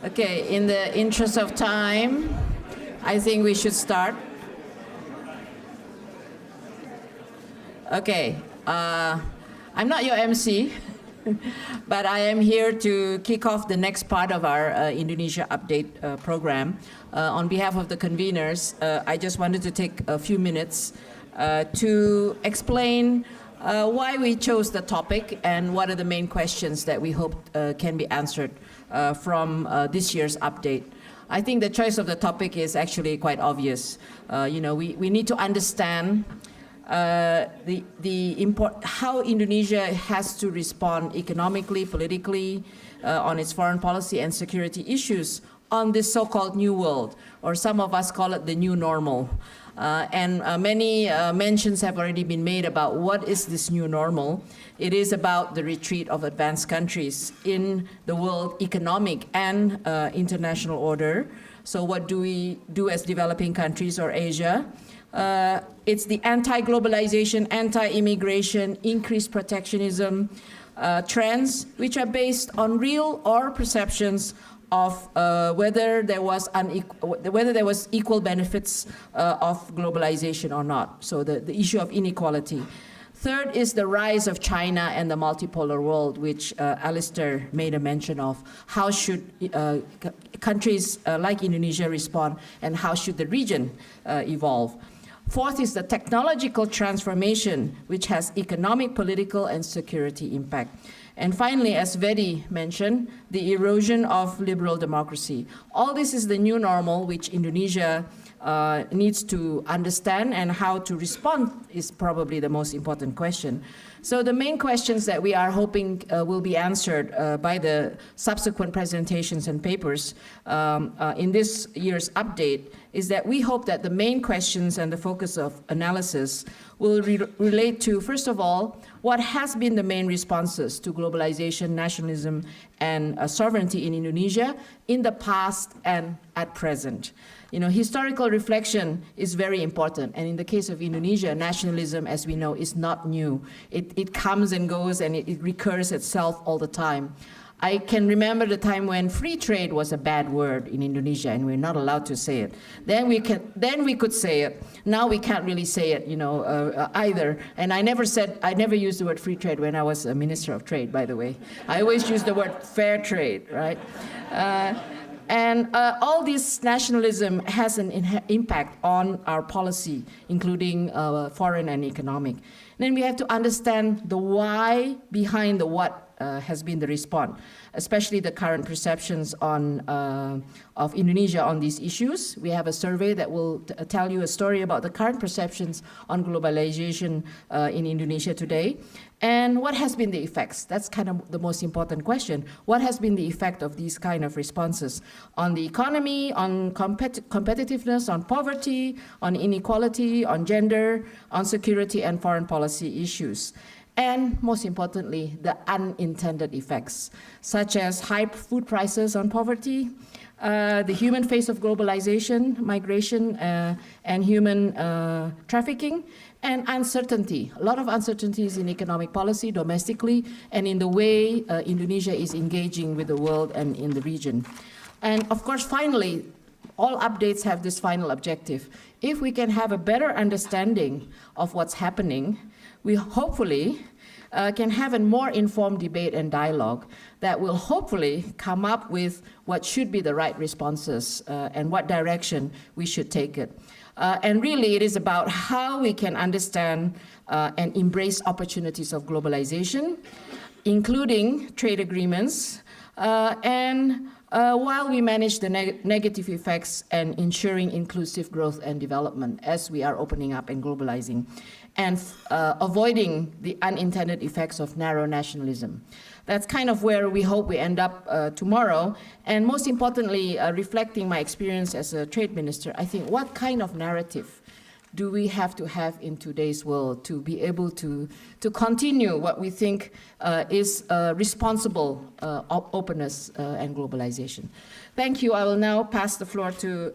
Okay, in the interest of time, I think we should start. Okay, I'm not your MC, but I am here to kick off the next part of our Indonesia Update program. On behalf of the conveners, I just wanted to take a few minutes to explain why we chose the topic and what are the main questions that we hope can be answered from this year's update. I think the choice of the topic is actually quite obvious. We need to understand how Indonesia has to respond economically, politically, on its foreign policy and security issues on this so-called new world, or some of us call it the new normal. Many mentions have already been made about what is this new normal. It is about the retreat of advanced countries in the world economic and international order. So what do we do as developing countries or Asia? It's the anti-globalization, anti-immigration, increased protectionism trends, which are based on real or perceptions of whether there was equal benefits of globalization or not. So the issue of inequality. Third is the rise of China and the multipolar world, which Alistair made a mention of. How should countries like Indonesia respond, and how should the region evolve? Fourth is the technological transformation, which has economic, political, and security impact. And finally, as Vedi mentioned, the erosion of liberal democracy. All this is the new normal, which Indonesia needs to understand, and how to respond is probably the most important question. So the main questions that we are hoping will be answered by the subsequent presentations and papers in this year's update is that we hope that the main questions and the focus of analysis will relate to, first of all, what has been the main responses to globalization, nationalism, and sovereignty in Indonesia in the past and at present. Historical reflection is very important, and in the case of Indonesia, nationalism, as we know, is not new. It comes and goes, and it recurs itself all the time. I can remember the time when free trade was a bad word in Indonesia, and we're not allowed to say it. Then we could say it. Now we can't really say it, either. And I never used the word free trade when I was a Minister of Trade, by the way. I always used the word fair trade, right? All this nationalism has an impact on our policy, including foreign and economic. Then we have to understand the why behind the what has been the response, especially the current perceptions of Indonesia on these issues. We have a survey that will tell you a story about the current perceptions on globalization in Indonesia today. And what has been the effects? That's kind of the most important question. What has been the effect of these kind of responses on the economy, on competitiveness, on poverty, on inequality, on gender, on security and foreign policy issues? And most importantly, the unintended effects, such as high food prices on poverty, the human face of globalization, migration, and human trafficking, and uncertainty. A lot of uncertainties in economic policy domestically and in the way Indonesia is engaging with the world and in the region. And of course, finally, all updates have this final objective. If we can have a better understanding of what's happening, we hopefully can have a more informed debate and dialogue that will hopefully come up with what should be the right responses and what direction we should take it. And really, it is about how we can understand and embrace opportunities of globalization, including trade agreements, while we manage the negative effects and ensuring inclusive growth and development as we are opening up and globalizing, and avoiding the unintended effects of narrow nationalism. That's kind of where we hope we end up tomorrow. And most importantly, reflecting my experience as a trade minister, I think, what kind of narrative do we have to have in today's world to be able to continue what we think is responsible openness and globalization? Thank you. I will now pass the floor to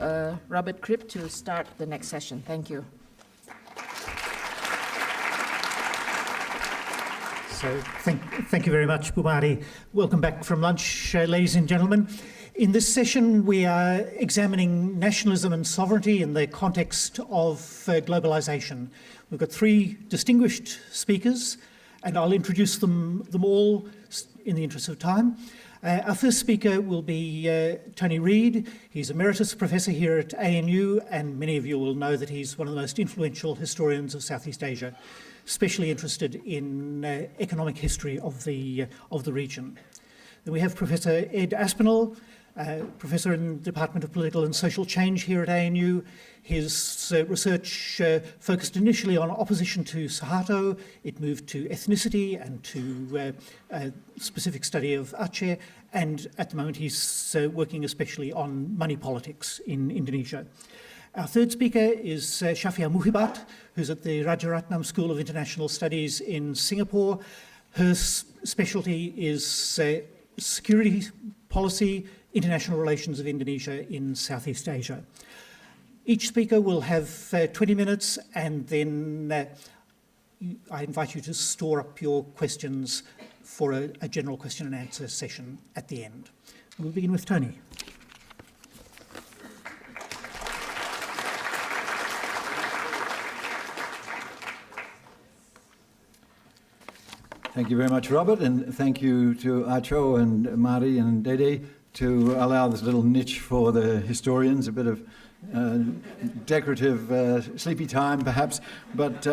Robert Cribb to start the next session. Thank you. So thank you very much, Bumari. Welcome back from lunch, ladies and gentlemen. In this session, we are examining nationalism and sovereignty in the context of globalisation. We've got three distinguished speakers, and I'll introduce them all in the interest of time. Our first speaker will be Tony Reid. He's Emeritus Professor here at ANU, and many of you will know that he's one of the most influential historians of Southeast Asia, especially interested in economic history of the region. Then we have Professor Ed Aspinall, Professor in the Department of Political and Social Change here at ANU. His research focused initially on opposition to Suharto. It moved to ethnicity and to specific study of Aceh. And at the moment, he's working especially on money politics in Indonesia. Our third speaker is Shafiah Muhibat, who's at the Rajaratnam School of International Studies in Singapore. Her specialty is security policy, international relations of Indonesia in Southeast Asia. Each speaker will have 20 minutes, and then I invite you to store up your questions for a general question and answer session at the end. We'll begin with Tony. Thank you very much, Robert, and thank you to Acho and Mari and Dede to allow this little niche for the historians, a bit of decorative sleepy time perhaps, but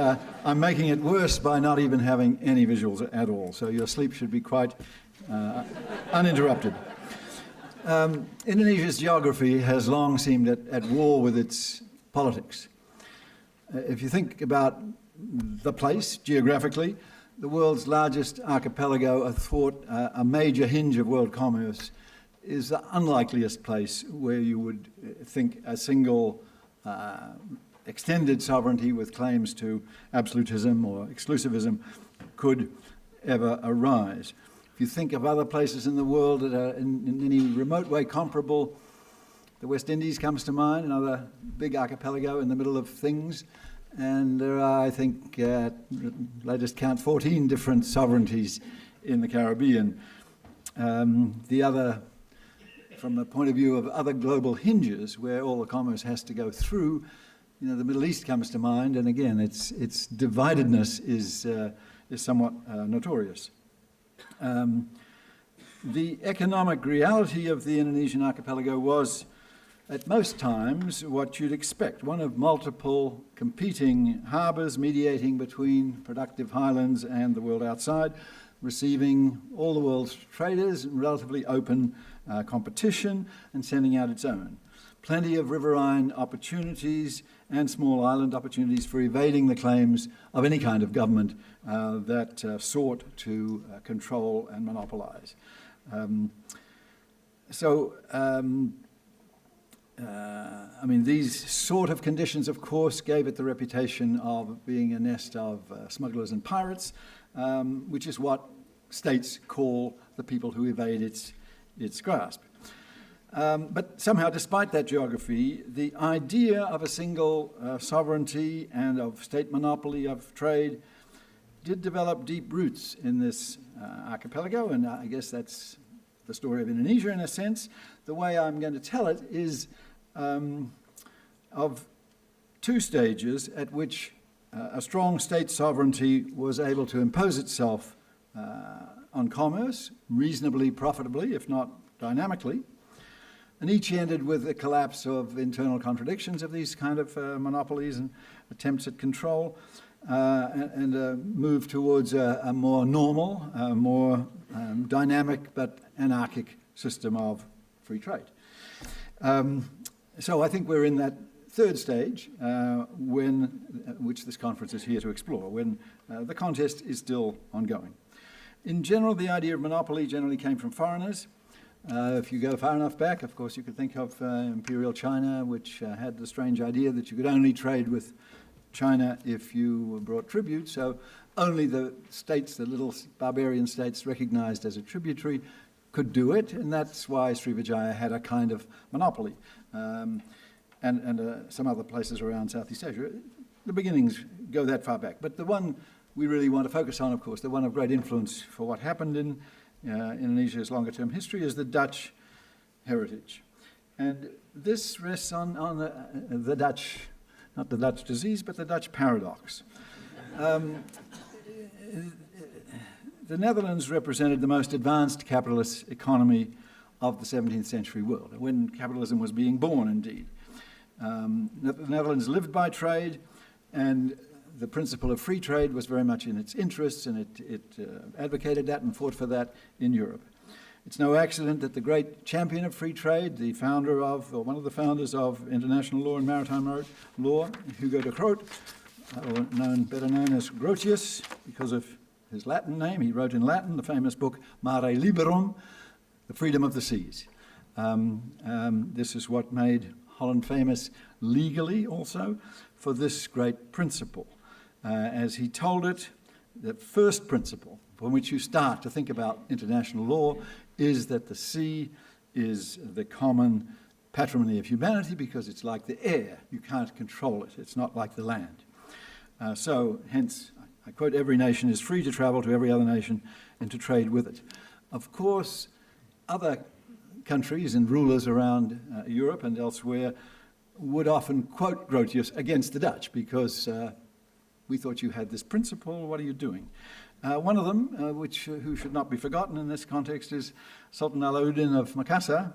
I'm making it worse by not even having any visuals at all, so your sleep should be quite uninterrupted. Indonesia's geography has long seemed at war with its politics. If you think about the place geographically, the world's largest archipelago athwart a major hinge of world commerce is the unlikeliest place where you would think a single extended sovereignty with claims to absolutism or exclusivism could ever arise. If you think of other places in the world that are in any remote way comparable, the West Indies comes to mind, another big archipelago in the middle of things. And there are, I think, latest count, 14 different sovereignties in the Caribbean. The other, from the point of view of other global hinges where all the commerce has to go through, the Middle East comes to mind, and again, its dividedness is somewhat notorious. The economic reality of the Indonesian archipelago was, at most times, what you'd expect, one of multiple competing harbours mediating between productive highlands and the world outside, receiving all the world's traders in relatively open competition and sending out its own. Plenty of riverine opportunities and small island opportunities for evading the claims of any kind of government that sought to control and monopolise. These sort of conditions, of course, gave it the reputation of being a nest of smugglers and pirates, which is what states call the people who evade its grasp. But somehow, despite that geography, the idea of a single sovereignty and of state monopoly of trade did develop deep roots in this archipelago, and I guess that's the story of Indonesia in a sense. The way I'm going to tell it is of two stages at which a strong state sovereignty was able to impose itself on commerce, reasonably profitably, if not dynamically, and each ended with the collapse of internal contradictions of these kind of monopolies and attempts at control, and a move towards a more normal, more dynamic but anarchic system of free trade. So I think we're in that third stage, which this conference is here to explore, when the contest is still ongoing. In general, the idea of monopoly generally came from foreigners. If you go far enough back, of course, you could think of Imperial China, which had the strange idea that you could only trade with China if you brought tribute, so only the states, the little barbarian states recognized as a tributary, could do it, and that's why Srivijaya had a kind of monopoly, and some other places around Southeast Asia. The beginnings go that far back, but the one we really want to focus on, of course, the one of great influence for what happened in Indonesia's longer-term history is the Dutch heritage. And this rests on the Dutch, not the Dutch disease, but the Dutch paradox. The Netherlands represented the most advanced capitalist economy of the 17th century world, when capitalism was being born, indeed. The Netherlands lived by trade, and the principle of free trade was very much in its interests, and it advocated that and fought for that in Europe. It's no accident that the great champion of free trade, the founder of, or one of the founders of international law and maritime law, Hugo de Groot, better known as Grotius, because of his Latin name, he wrote in Latin the famous book Mare Liberum, The Freedom of the Seas. This is what made Holland famous legally also for this great principle. As he told it, the first principle from which you start to think about international law is that the sea is the common patrimony of humanity because it's like the air. You can't control it. It's not like the land. So, hence, I quote, every nation is free to travel to every other nation and to trade with it. Of course, other countries and rulers around Europe and elsewhere would often quote Grotius against the Dutch because we thought you had this principle, what are you doing? One of them, who should not be forgotten in this context, is Sultan Alauddin of Makassar,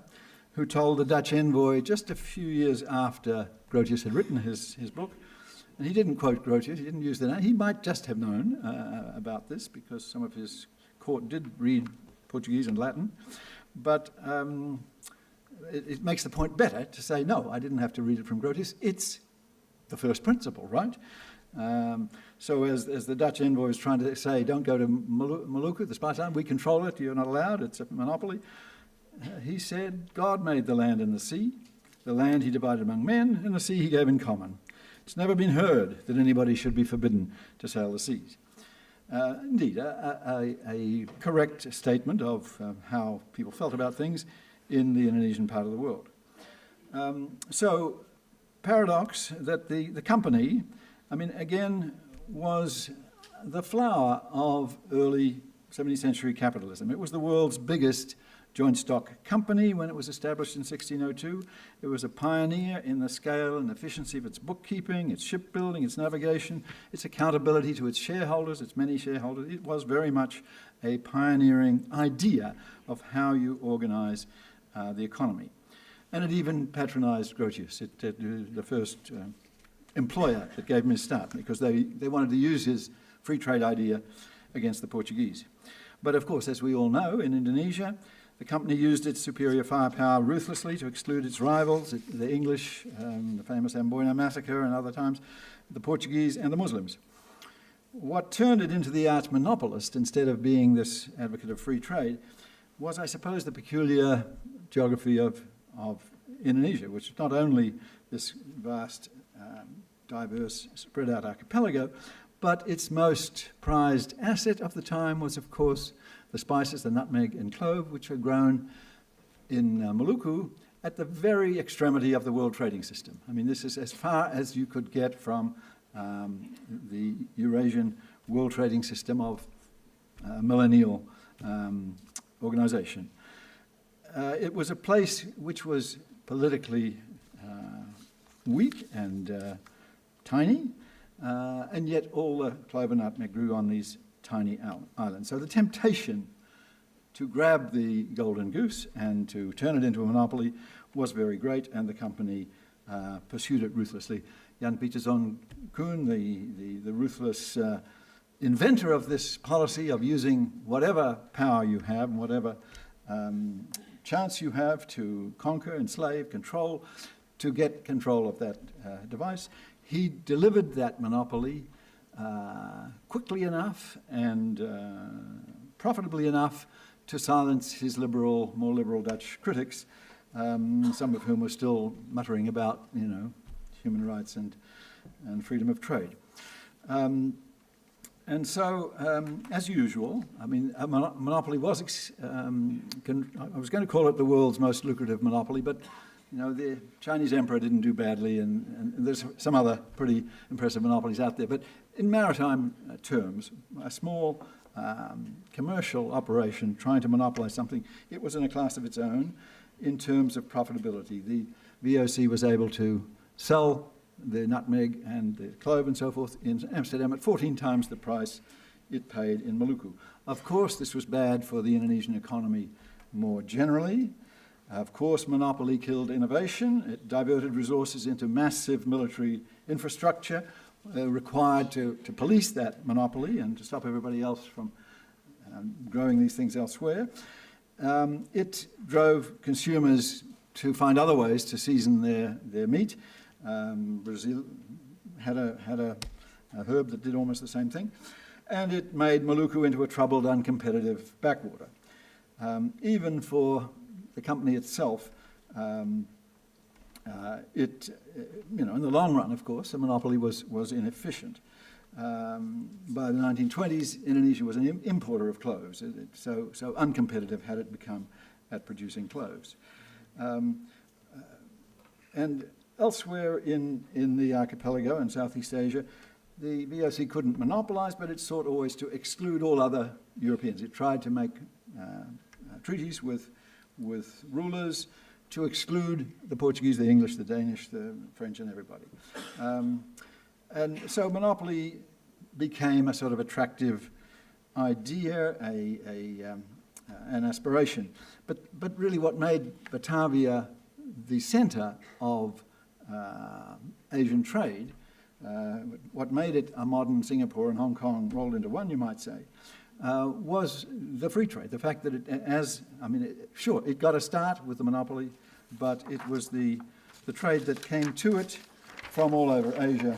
who told the Dutch envoy just a few years after Grotius had written his book, and he didn't quote Grotius, he didn't use the name, he might just have known about this because some of his court did read Portuguese and Latin, but it makes the point better to say, no, I didn't have to read it from Grotius, it's the first principle, right? So as the Dutch envoy was trying to say, don't go to Maluku, the Spartan, we control it, you're not allowed, it's a monopoly. He said, God made the land and the land he divided among men, and the sea he gave in common. It's never been heard that anybody should be forbidden to sail the seas. Indeed, a correct statement of how people felt about things in the Indonesian part of the world. So, paradox that the company, I mean, again, was the flower of early 17th century capitalism. It was the world's biggest joint stock company when it was established in 1602. It was a pioneer in the scale and efficiency of its bookkeeping, its shipbuilding, its navigation, its accountability to its shareholders, its many shareholders. It was very much a pioneering idea of how you organize the economy. And it even patronized Grotius, the first employer that gave him his start, because they wanted to use his free trade idea against the Portuguese. But of course, as we all know, in Indonesia, the company used its superior firepower ruthlessly to exclude its rivals, the English, the famous Amboina massacre, and other times, the Portuguese and the Muslims. What turned it into the arch monopolist, instead of being this advocate of free trade, was, I suppose, the peculiar geography of Indonesia, which is not only this vast, diverse, spread out archipelago, but its most prized asset of the time was, of course, the spices, the nutmeg and clove, which are grown in Maluku at the very extremity of the world trading system. I mean, this is as far as you could get from the Eurasian world trading system of millennial organization. It was a place which was politically weak and tiny, and yet all the clove and nutmeg grew on these tiny islands. So the temptation to grab the golden goose and to turn it into a monopoly was very great, and the company pursued it ruthlessly. Jan Pieterszoon Koen, the ruthless inventor of this policy of using whatever power you have, whatever chance you have to conquer, enslave, control, to get control of that device. He delivered that monopoly quickly enough and profitably enough to silence his more liberal Dutch critics, some of whom were still muttering about, human rights and freedom of trade. And so, as usual, I mean, a monopoly was, I was going to call it the world's most lucrative monopoly, but You know, the Chinese emperor didn't do badly, and there's some other pretty impressive monopolies out there. But in maritime terms, a small commercial operation trying to monopolize something, it was in a class of its own in terms of profitability. The VOC was able to sell the nutmeg and the clove and so forth in Amsterdam at 14 times the price it paid in Maluku. Of course, this was bad for the Indonesian economy more generally. Of course, monopoly killed innovation. It diverted resources into massive military infrastructure required to police that monopoly and to stop everybody else from growing these things elsewhere. It drove consumers to find other ways to season their meat. Brazil had a herb that did almost the same thing. And it made Maluku into a troubled, uncompetitive backwater. Even for the company itself, in the long run, of course, the monopoly was inefficient. By the 1920s, Indonesia was an importer of cloves, so uncompetitive had it become at producing cloves. And elsewhere in the archipelago in Southeast Asia, the VOC couldn't monopolize, but it sought always to exclude all other Europeans. It tried to make treaties with rulers to exclude the Portuguese, the English, the Danish, the French, and everybody. And so monopoly became a sort of attractive idea, an aspiration. But really what made Batavia the center of Asian trade, what made it a modern Singapore and Hong Kong rolled into one, you might say, was the free trade. The fact that it got a start with the monopoly, but it was the trade that came to it from all over Asia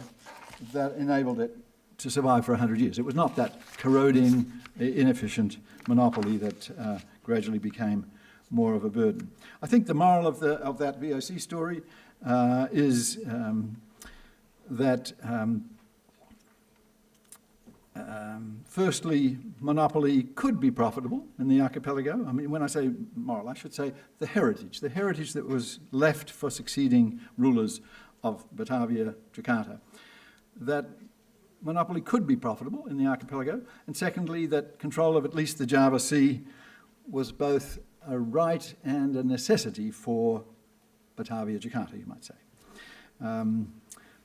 that enabled it to survive for 100 years. It was not that corroding, inefficient monopoly that gradually became more of a burden. I think the moral of that VOC story is that firstly, monopoly could be profitable in the archipelago. I mean, when I say moral, I should say the heritage that was left for succeeding rulers of Batavia, Jakarta, that monopoly could be profitable in the archipelago. And secondly, that control of at least the Java Sea was both a right and a necessity for Batavia, Jakarta, you might say.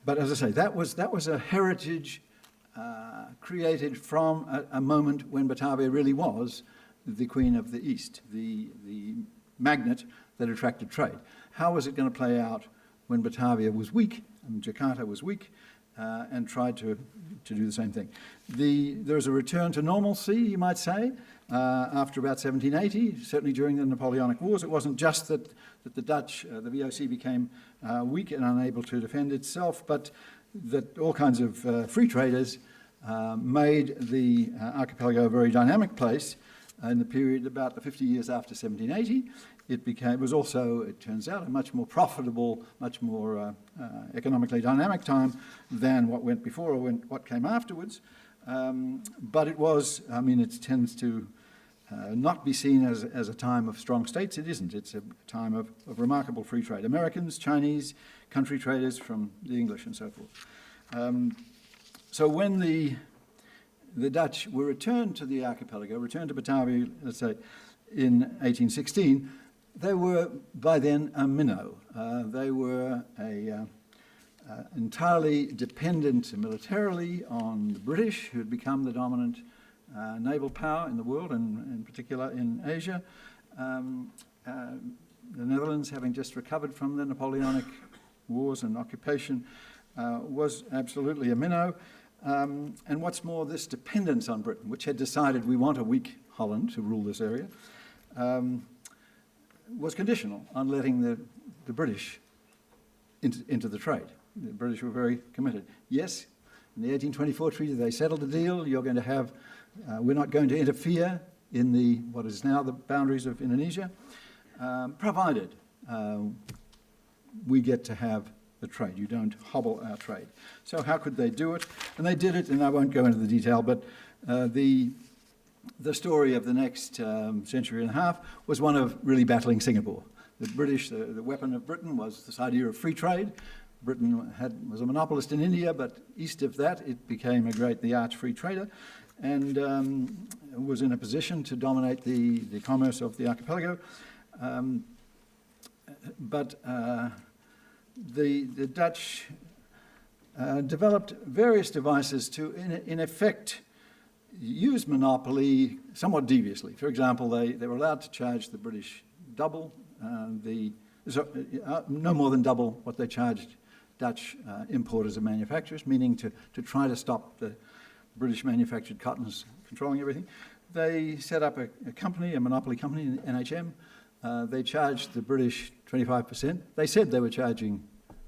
But as I say, that was a heritage created from a moment when Batavia really was the Queen of the East, the magnet that attracted trade. How was it going to play out when Batavia was weak and Jakarta was weak and tried to do the same thing? There was a return to normalcy, you might say, after about 1780, certainly during the Napoleonic Wars. It wasn't just that the Dutch, the VOC became weak and unable to defend itself, but that all kinds of free traders made the archipelago a very dynamic place in the period about the 50 years after 1780. It was also, it turns out, a much more profitable, much more economically dynamic time than what went before or what came afterwards. But it was, it tends to not be seen as a time of strong states. It isn't. It's a time of remarkable free trade. Americans, Chinese, country traders from the English and so forth. So when the Dutch were returned to the archipelago, returned to Batavia, let's say, in 1816, they were by then a minnow. They were entirely dependent militarily on the British, who had become the dominant naval power in the world, and in particular in Asia. The Netherlands, having just recovered from the Napoleonic Wars and occupation, was absolutely a minnow. And what's more, this dependence on Britain, which had decided we want a weak Holland to rule this area, was conditional on letting the British into the trade. The British were very committed. Yes, in the 1824 treaty they settled the deal. You're going to have, we're not going to interfere in what is now the boundaries of Indonesia, provided we get to have the trade. You don't hobble our trade. So how could they do it? And they did it, and I won't go into the detail, but the story of the next century and a half was one of really battling Singapore. the British, the weapon of Britain was this idea of free trade. Britain was a monopolist in India, but east of that it became the arch free trader, and was in a position to dominate the commerce of the archipelago. But the Dutch developed various devices to, in effect, use monopoly somewhat deviously. For example, they were allowed to charge the British double, no more than double what they charged Dutch importers and manufacturers, meaning to try to stop the British manufactured cottons controlling everything. They set up a company, a monopoly company, NHM. They charged the British 25%. They said they were charging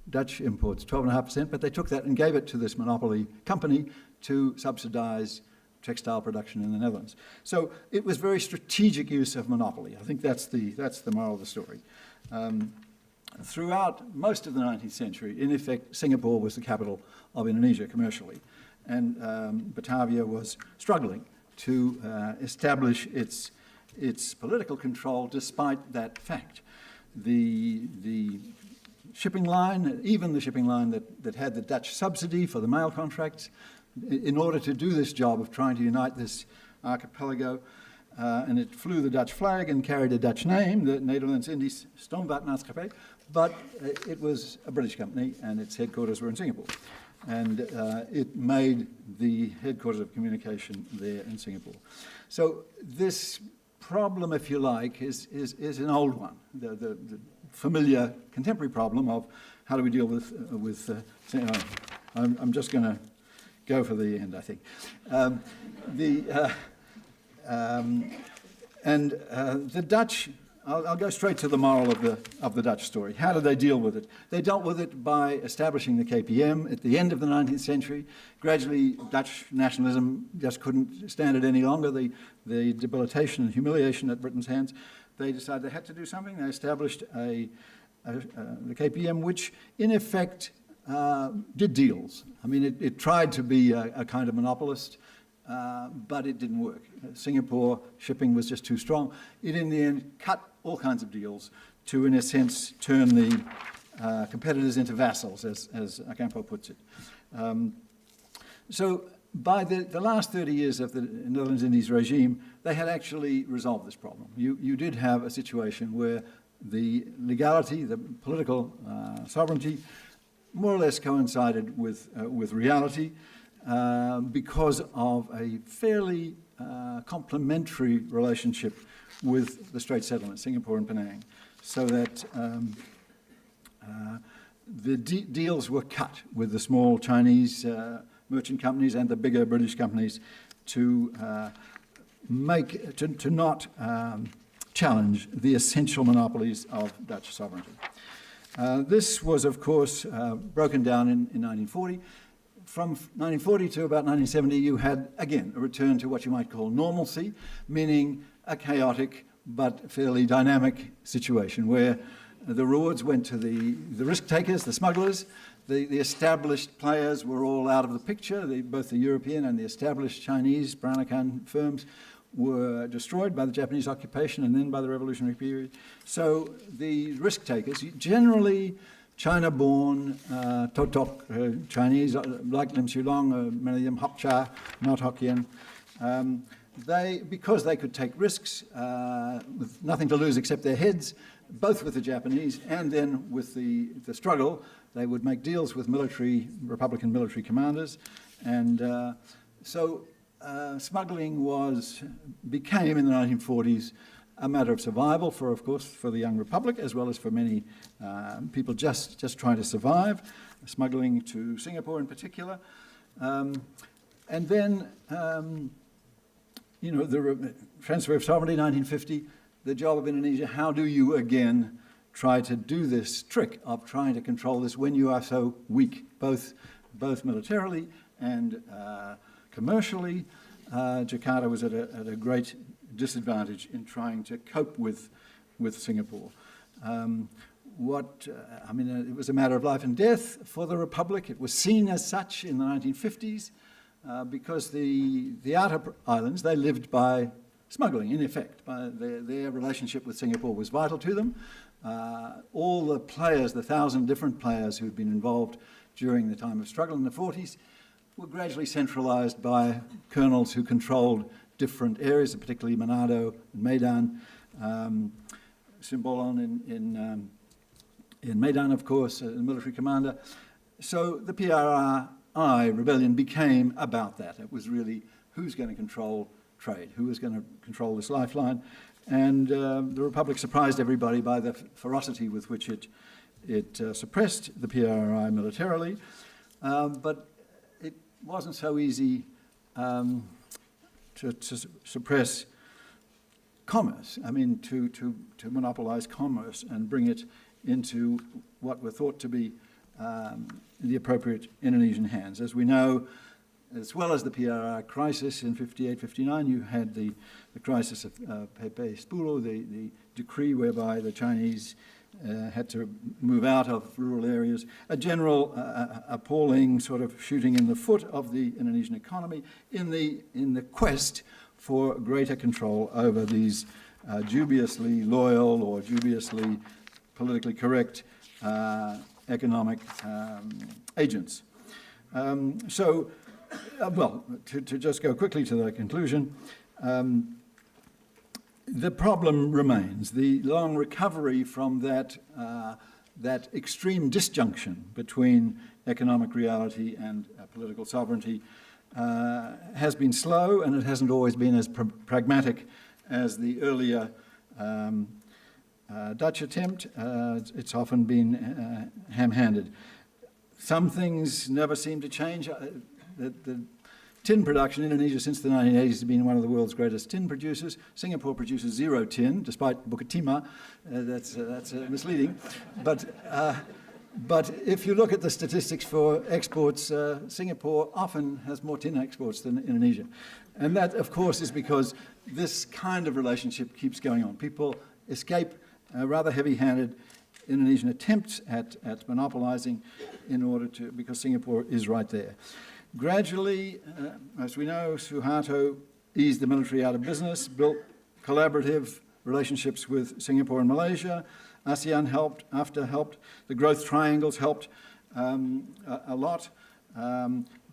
Dutch imports 12.5%, but they took that and gave it to this monopoly company to subsidise textile production in the Netherlands. So it was very strategic use of monopoly. I think that's the moral of the story. Throughout most of the 19th century, in effect, Singapore was the capital of Indonesia commercially, and Batavia was struggling to establish its political control despite that fact. The shipping line, even the shipping line that had the Dutch subsidy for the mail contracts, in order to do this job of trying to unite this archipelago, and it flew the Dutch flag and carried a Dutch name, the Nederlands-Indisch Stoomvaartmaatschappij, but it was a British company and its headquarters were in Singapore. And it made the headquarters of communication there in Singapore. So this problem, if you like, is an old one. The familiar contemporary problem of how do we deal with I'm just going to go for the end, I think. The Dutch, I'll go straight to the moral of the Dutch story. How did they deal with it? They dealt with it by establishing the KPM at the end of the 19th century. Gradually, Dutch nationalism just couldn't stand it any longer, the debilitation and humiliation at Britain's hands. They decided they had to do something. They established the KPM, which in effect did deals. I mean, it tried to be a kind of monopolist, but it didn't work. Singapore shipping was just too strong. It, in the end, cut all kinds of deals to, in a sense, turn the competitors into vassals, as Ocampo puts it. So by the last 30 years of the Netherlands Indies regime, they had actually resolved this problem. You did have a situation where the legality, the political sovereignty, more or less coincided with reality because of a fairly complementary relationship with the Strait settlements, Singapore and Penang, so that the deals were cut with the small Chinese merchant companies and the bigger British companies to not challenge the essential monopolies of Dutch sovereignty. This was, of course, broken down in 1940. From 1940 to about 1970, you had, again, a return to what you might call normalcy, meaning a chaotic but fairly dynamic situation where the rewards went to the risk takers, the smugglers. The established players were all out of the picture. Both the European and the established Chinese Peranakan firms were destroyed by the Japanese occupation and then by the revolutionary period. So the risk takers, generally China-born, Totok Chinese, like Lim Xulong, many of them Hokcha, not Hokkien, because they could take risks with nothing to lose except their heads, both with the Japanese and then with the struggle, they would make deals with Republican military commanders. And so smuggling became in the 1940s a matter of survival of course, for the young republic, as well as for many people just trying to survive, smuggling to Singapore in particular. And then, the transfer of sovereignty, 1950, the job of Indonesia, how do you again try to do this trick of trying to control this when you are so weak, both militarily and commercially? Jakarta was at a great disadvantage in trying to cope with Singapore. It was a matter of life and death for the Republic. It was seen as such in the 1950s because the outer islands, they lived by smuggling, in effect. Their relationship with Singapore was vital to them. all the players, the 1,000 different players who'd been involved during the time of struggle in the 40s, were gradually centralised by colonels who controlled different areas, particularly Manado and Medan, Simbolon in Medan, of course, the military commander. So the PRI rebellion became about that. It was really who's going to control trade, who was going to control this lifeline. And the Republic surprised everybody by the ferocity with which it suppressed the PRI militarily. But it wasn't so easy to suppress commerce, I mean, to monopolize commerce and bring it into what were thought to be the appropriate Indonesian hands. As we know, as well as the PRI crisis in 58, 59, you had the crisis of PP 10, the decree whereby the Chinese had to move out of rural areas, a general appalling sort of shooting in the foot of the Indonesian economy in the quest for greater control over these dubiously loyal or dubiously politically correct economic agents. Well, to just go quickly to the conclusion, the problem remains. The long recovery from that extreme disjunction between economic reality and political sovereignty has been slow, and it hasn't always been as pragmatic as the earlier Dutch attempt. It's often been ham-handed. Some things never seem to change. The tin production in Indonesia since the 1980s has been one of the world's greatest tin producers. Singapore produces 0 tin, despite Bukit Timah. That's misleading. But if you look at the statistics for exports, Singapore often has more tin exports than Indonesia. And that, of course, is because this kind of relationship keeps going on. People escape rather heavy-handed Indonesian attempts at monopolizing because Singapore is right there. Gradually, as we know, Suharto eased the military out of business, built collaborative relationships with Singapore and Malaysia. ASEAN helped, AFTA helped, the growth triangles helped a lot.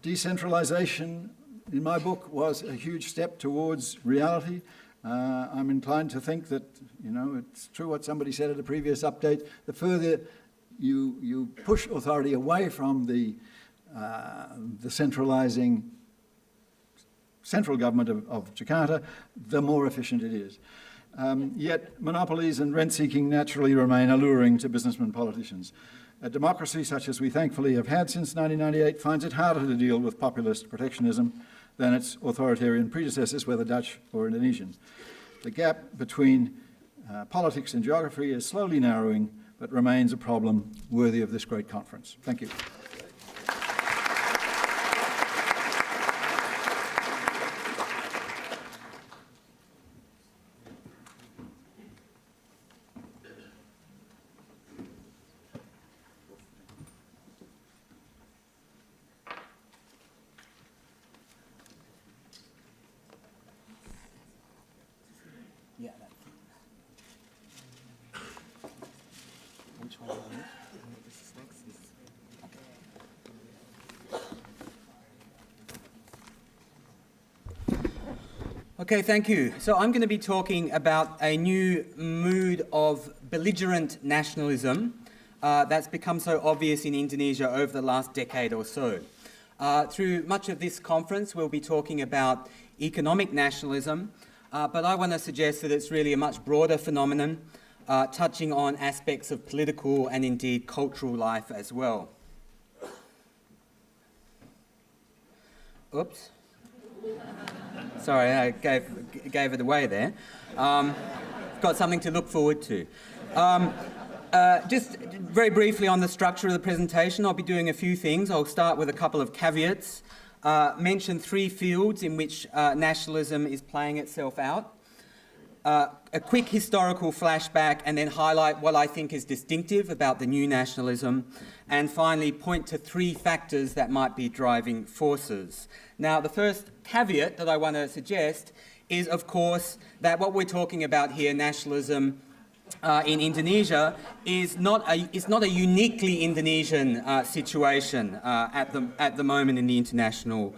Decentralization, in my book, was a huge step towards reality. I'm inclined to think that, it's true what somebody said at a previous update, the further you push authority away from the centralizing central government of Jakarta, the more efficient it is. Yet monopolies and rent-seeking naturally remain alluring to businessmen and politicians. A democracy such as we thankfully have had since 1998 finds it harder to deal with populist protectionism than its authoritarian predecessors, whether Dutch or Indonesian. The gap between politics and geography is slowly narrowing, but remains a problem worthy of this great conference. Thank you. Okay, thank you. So I'm going to be talking about a new mood of belligerent nationalism that's become so obvious in Indonesia over the last decade or so. Through much of this conference, we'll be talking about economic nationalism, but I want to suggest that it's really a much broader phenomenon, touching on aspects of political and indeed cultural life as well. Oops. Sorry, I gave it away there. Got something to look forward to. Just very briefly on the structure of the presentation, I'll be doing a few things. I'll start with a couple of caveats, mention 3 fields in which nationalism is playing itself out, a quick historical flashback, and then highlight what I think is distinctive about the new nationalism, and finally point to 3 factors that might be driving forces. Now, the first caveat that I want to suggest is, of course, that what we're talking about here, nationalism, in Indonesia is not a uniquely Indonesian situation at the moment in the international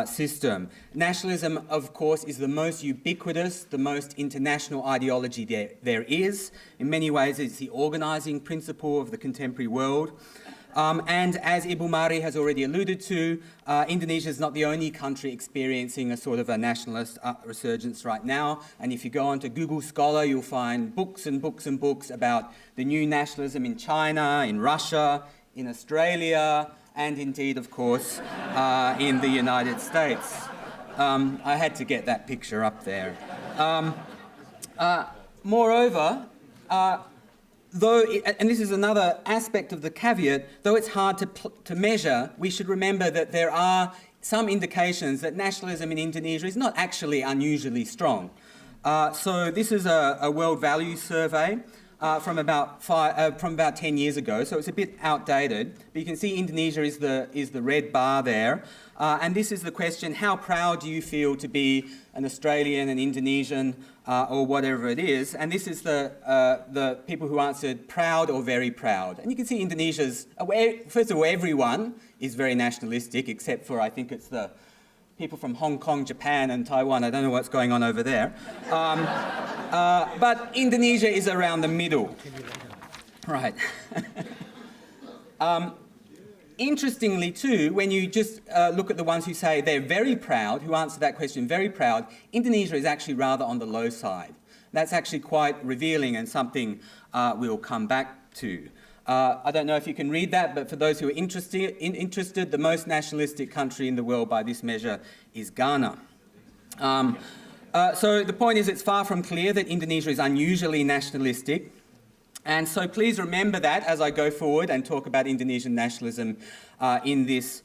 system. Nationalism, of course, is the most ubiquitous, the most international ideology there is. In many ways, it's the organising principle of the contemporary world. And as Ibu Mari has already alluded to, Indonesia is not the only country experiencing a sort of a nationalist resurgence right now. And if you go onto Google Scholar, you'll find books and books and books about the new nationalism in China, in Russia, in Australia, and indeed, of course, in the United States. I had to get that picture up there. Moreover, and this is another aspect of the caveat, though it's hard to measure, we should remember that there are some indications that nationalism in Indonesia is not actually unusually strong. So this is a World Values Survey from about 10 years ago, so it's a bit outdated. But you can see Indonesia is the red bar there, and this is the question: how proud do you feel to be an Australian, an Indonesian, or whatever it is? And this is the people who answered proud or very proud. And you can see Indonesia's, first of all, everyone is very nationalistic, except for, I think it's the people from Hong Kong, Japan, and Taiwan. I don't know what's going on over there. But Indonesia is around the middle. Right. Interestingly, too, when you just look at the ones who say they're very proud, who answer that question very proud, Indonesia is actually rather on the low side. That's actually quite revealing and something we'll come back to. I don't know if you can read that, but for those who are interested, the most nationalistic country in the world by this measure is Ghana. So the point is, it's far from clear that Indonesia is unusually nationalistic. And so please remember that as I go forward and talk about Indonesian nationalism in this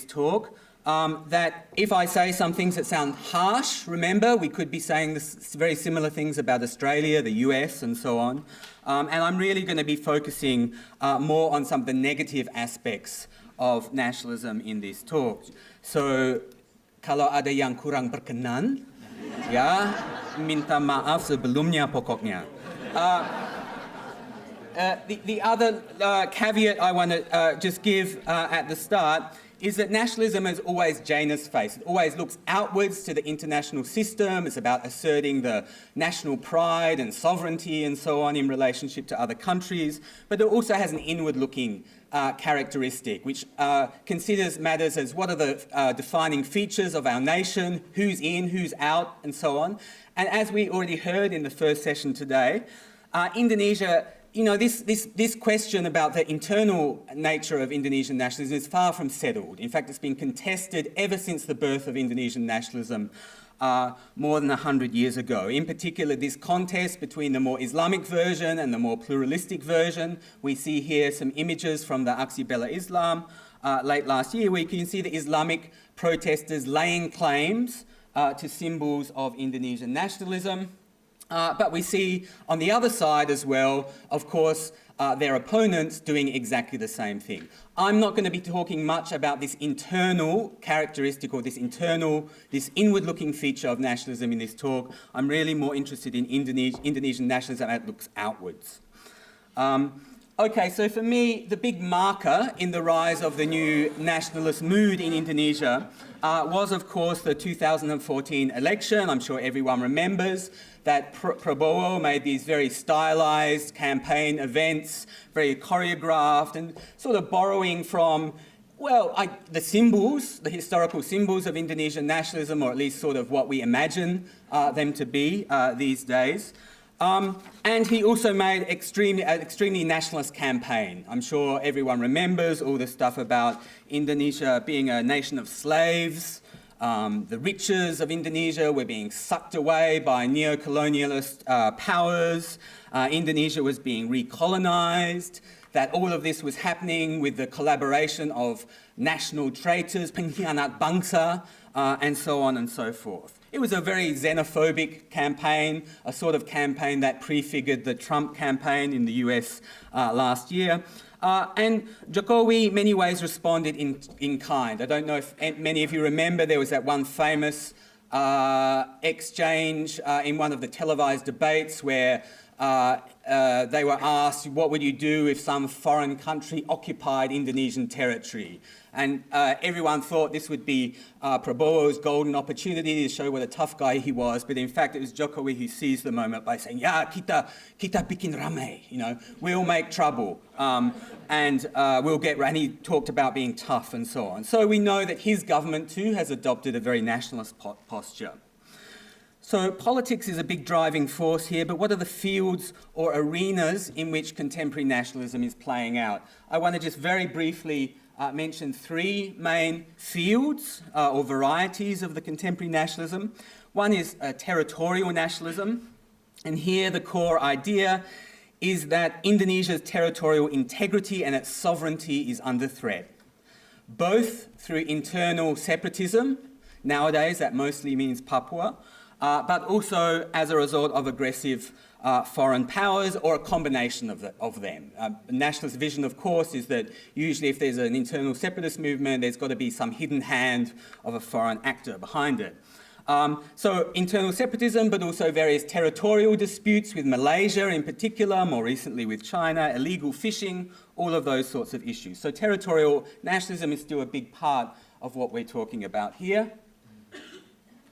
talk. That if I say some things that sound harsh, remember, we could be saying very similar things about Australia, the US, and so on. And I'm really going to be focusing more on some of the negative aspects of nationalism in this talk. So, kalau ada yang kurang berkenan, ya, minta maaf sebelumnya pokoknya. The other caveat I want to just give at the start is that nationalism is always Janus face. It always looks outwards to the international system. It's about asserting the national pride and sovereignty and so on in relationship to other countries. But it also has an inward-looking characteristic, which considers matters as what are the defining features of our nation, who's in, who's out, and so on. And as we already heard in the first session today, Indonesia, you know, this question about the internal nature of Indonesian nationalism is far from settled. In fact, it's been contested ever since the birth of Indonesian nationalism more than 100 years ago. In particular, this contest between the more Islamic version and the more pluralistic version. We see here some images from the Aksi Bela Islam late last year, where you can see the Islamic protesters laying claims to symbols of Indonesian nationalism. But we see on the other side as well, of course, their opponents doing exactly the same thing. I'm not going to be talking much about this internal characteristic or this inward-looking feature of nationalism in this talk. I'm really more interested in Indonesian nationalism that looks outwards. Okay, so for me, the big marker in the rise of the new nationalist mood in Indonesia was, of course, the 2014 election. I'm sure everyone remembers that Prabowo made these very stylized campaign events, very choreographed, and sort of borrowing from, well, the symbols, the historical symbols of Indonesian nationalism, or at least sort of what we imagine them to be these days. And he also made an extremely nationalist campaign. I'm sure everyone remembers all the stuff about Indonesia being a nation of slaves. The riches of Indonesia were being sucked away by neo-colonialist powers. Indonesia was being recolonized. That all of this was happening with the collaboration of national traitors, pengkhianat bangsa, and so on and so forth. It was a very xenophobic campaign, a sort of campaign that prefigured the Trump campaign in the US last year. And Jokowi, in many ways, responded in kind. I don't know if many of you remember, there was that one famous exchange in one of the televised debates where they were asked, what would you do if some foreign country occupied Indonesian territory? And everyone thought this would be Prabowo's golden opportunity to show what a tough guy he was. But in fact, it was Jokowi who seized the moment by saying, "Ya, kita bikin rame," we'll make trouble. And we'll get, and he talked about being tough and so on. So we know that his government too has adopted a very nationalist posture. So politics is a big driving force here, but what are the fields or arenas in which contemporary nationalism is playing out? I want to just very briefly mention three main fields or varieties of the contemporary nationalism. One is territorial nationalism, and here the core idea is that Indonesia's territorial integrity and its sovereignty is under threat, both through internal separatism, nowadays that mostly means Papua, but also as a result of aggressive foreign powers or a combination of them. The nationalist vision, of course, is that usually if there's an internal separatist movement, there's got to be some hidden hand of a foreign actor behind it. So internal separatism, but also various territorial disputes with Malaysia in particular, more recently with China, illegal fishing, all of those sorts of issues. So territorial nationalism is still a big part of what we're talking about here.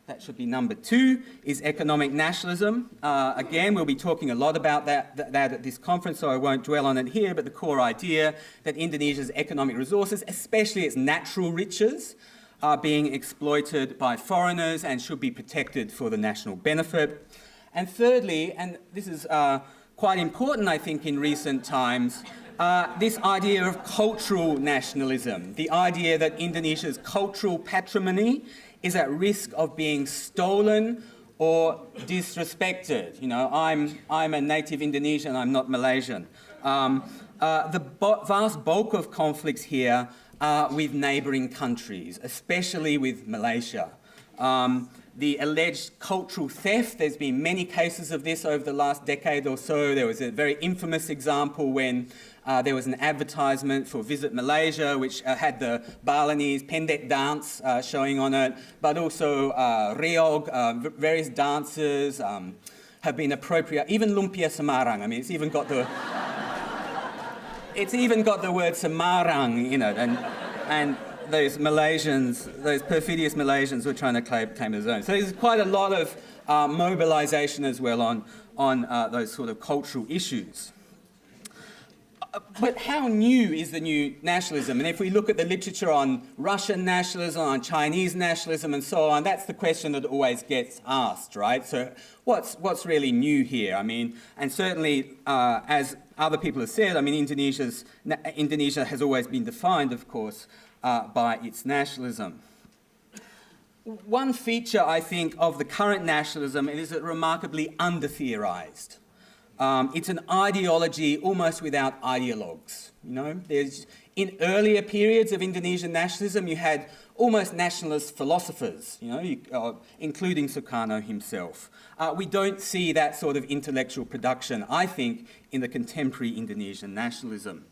That should be number two, is economic nationalism. Again, we'll be talking a lot about that at this conference, so I won't dwell on it here, but the core idea that Indonesia's economic resources, especially its natural riches, are being exploited by foreigners and should be protected for the national benefit. And thirdly, and this is quite important, I think, in recent times, this idea of cultural nationalism, the idea that Indonesia's cultural patrimony is at risk of being stolen or disrespected. I'm a native Indonesian, I'm not Malaysian. The vast bulk of conflicts here are with neighbouring countries, especially with Malaysia. The alleged cultural theft, there's been many cases of this over the last decade or so. There was a very infamous example when there was an advertisement for Visit Malaysia, which had the Balinese pendek dance showing on it, but also reog, various dances have been appropriate. Even Lumpia Semarang, I mean, it's even got the word Semarang in it, and those Malaysians, those perfidious Malaysians were trying to claim their own. So there's quite a lot of mobilisation as well on those sort of cultural issues. But how new is the new nationalism? And if we look at the literature on Russian nationalism, on Chinese nationalism and so on, that's the question that always gets asked, right? So what's really new here? I mean, and certainly as other people have said, I mean, Indonesia has always been defined, of course, by its nationalism. One feature, I think, of the current nationalism is that remarkably under-theorised. It's an ideology almost without ideologues. In earlier periods of Indonesian nationalism, you had almost nationalist philosophers, including Sukarno himself. We don't see that sort of intellectual production, I think, in the contemporary Indonesian nationalism.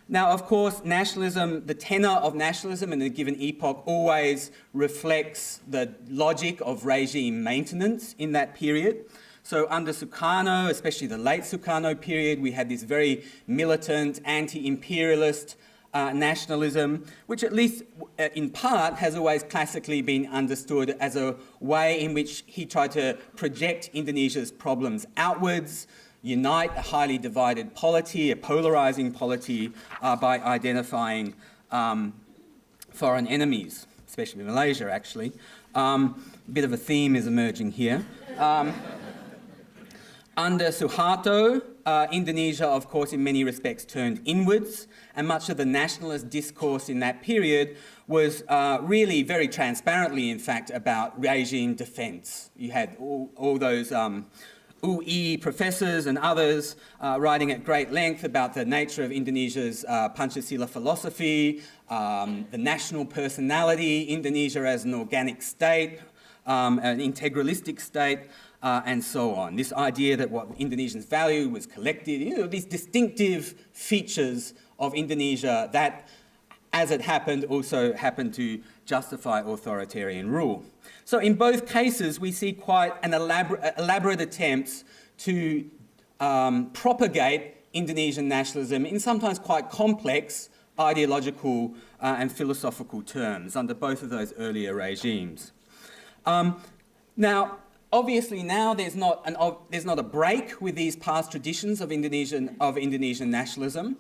Now, of course, nationalism, the tenor of nationalism in a given epoch always reflects the logic of regime maintenance in that period. So under Sukarno, especially the late Sukarno period, we had this very militant, anti-imperialist nationalism, which at least in part has always classically been understood as a way in which he tried to project Indonesia's problems outwards, unite a highly divided polity, a polarising polity, by identifying foreign enemies, especially Malaysia, actually. A bit of a theme is emerging here. Under Suharto, Indonesia, of course, in many respects turned inwards, and much of the nationalist discourse in that period was really very transparently, in fact, about regime defence. You had all those UI professors and others writing at great length about the nature of Indonesia's Pancasila philosophy, the national personality, Indonesia as an organic state, an integralistic state, and so on. This idea that what Indonesians value was collective, these distinctive features of Indonesia that, as it happened, also happened to justify authoritarian rule. So in both cases, we see quite an elaborate attempts to propagate Indonesian nationalism in sometimes quite complex ideological and philosophical terms under both of those earlier regimes. Now, obviously now there's not a break with these past traditions of Indonesian nationalism.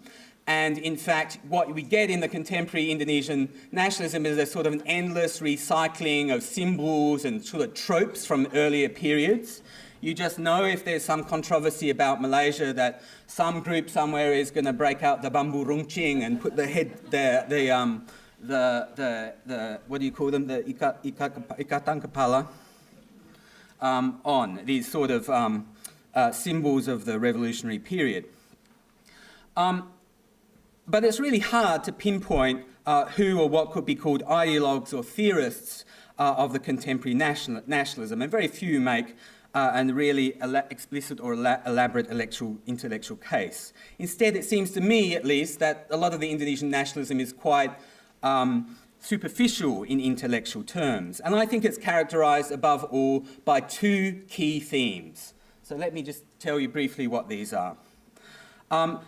And in fact, what we get in the contemporary Indonesian nationalism is a sort of an endless recycling of symbols and sort of tropes from earlier periods. You just know if there's some controversy about Malaysia that some group somewhere is going to break out the bambu runcing and put the what do you call them, the ikatan kepala on, these sort of symbols of the revolutionary period. But it's really hard to pinpoint who or what could be called ideologues or theorists of the contemporary nationalism, and very few make a really explicit or elaborate intellectual case. Instead, it seems to me, at least, that a lot of the Indonesian nationalism is quite superficial in intellectual terms. And I think it's characterised, above all, by two key themes. So let me just tell you briefly what these are.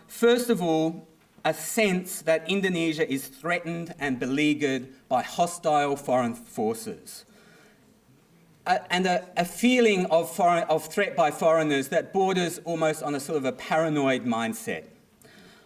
First of all, a sense that Indonesia is threatened and beleaguered by hostile foreign forces. And a feeling of threat by foreigners that borders almost on a sort of a paranoid mindset.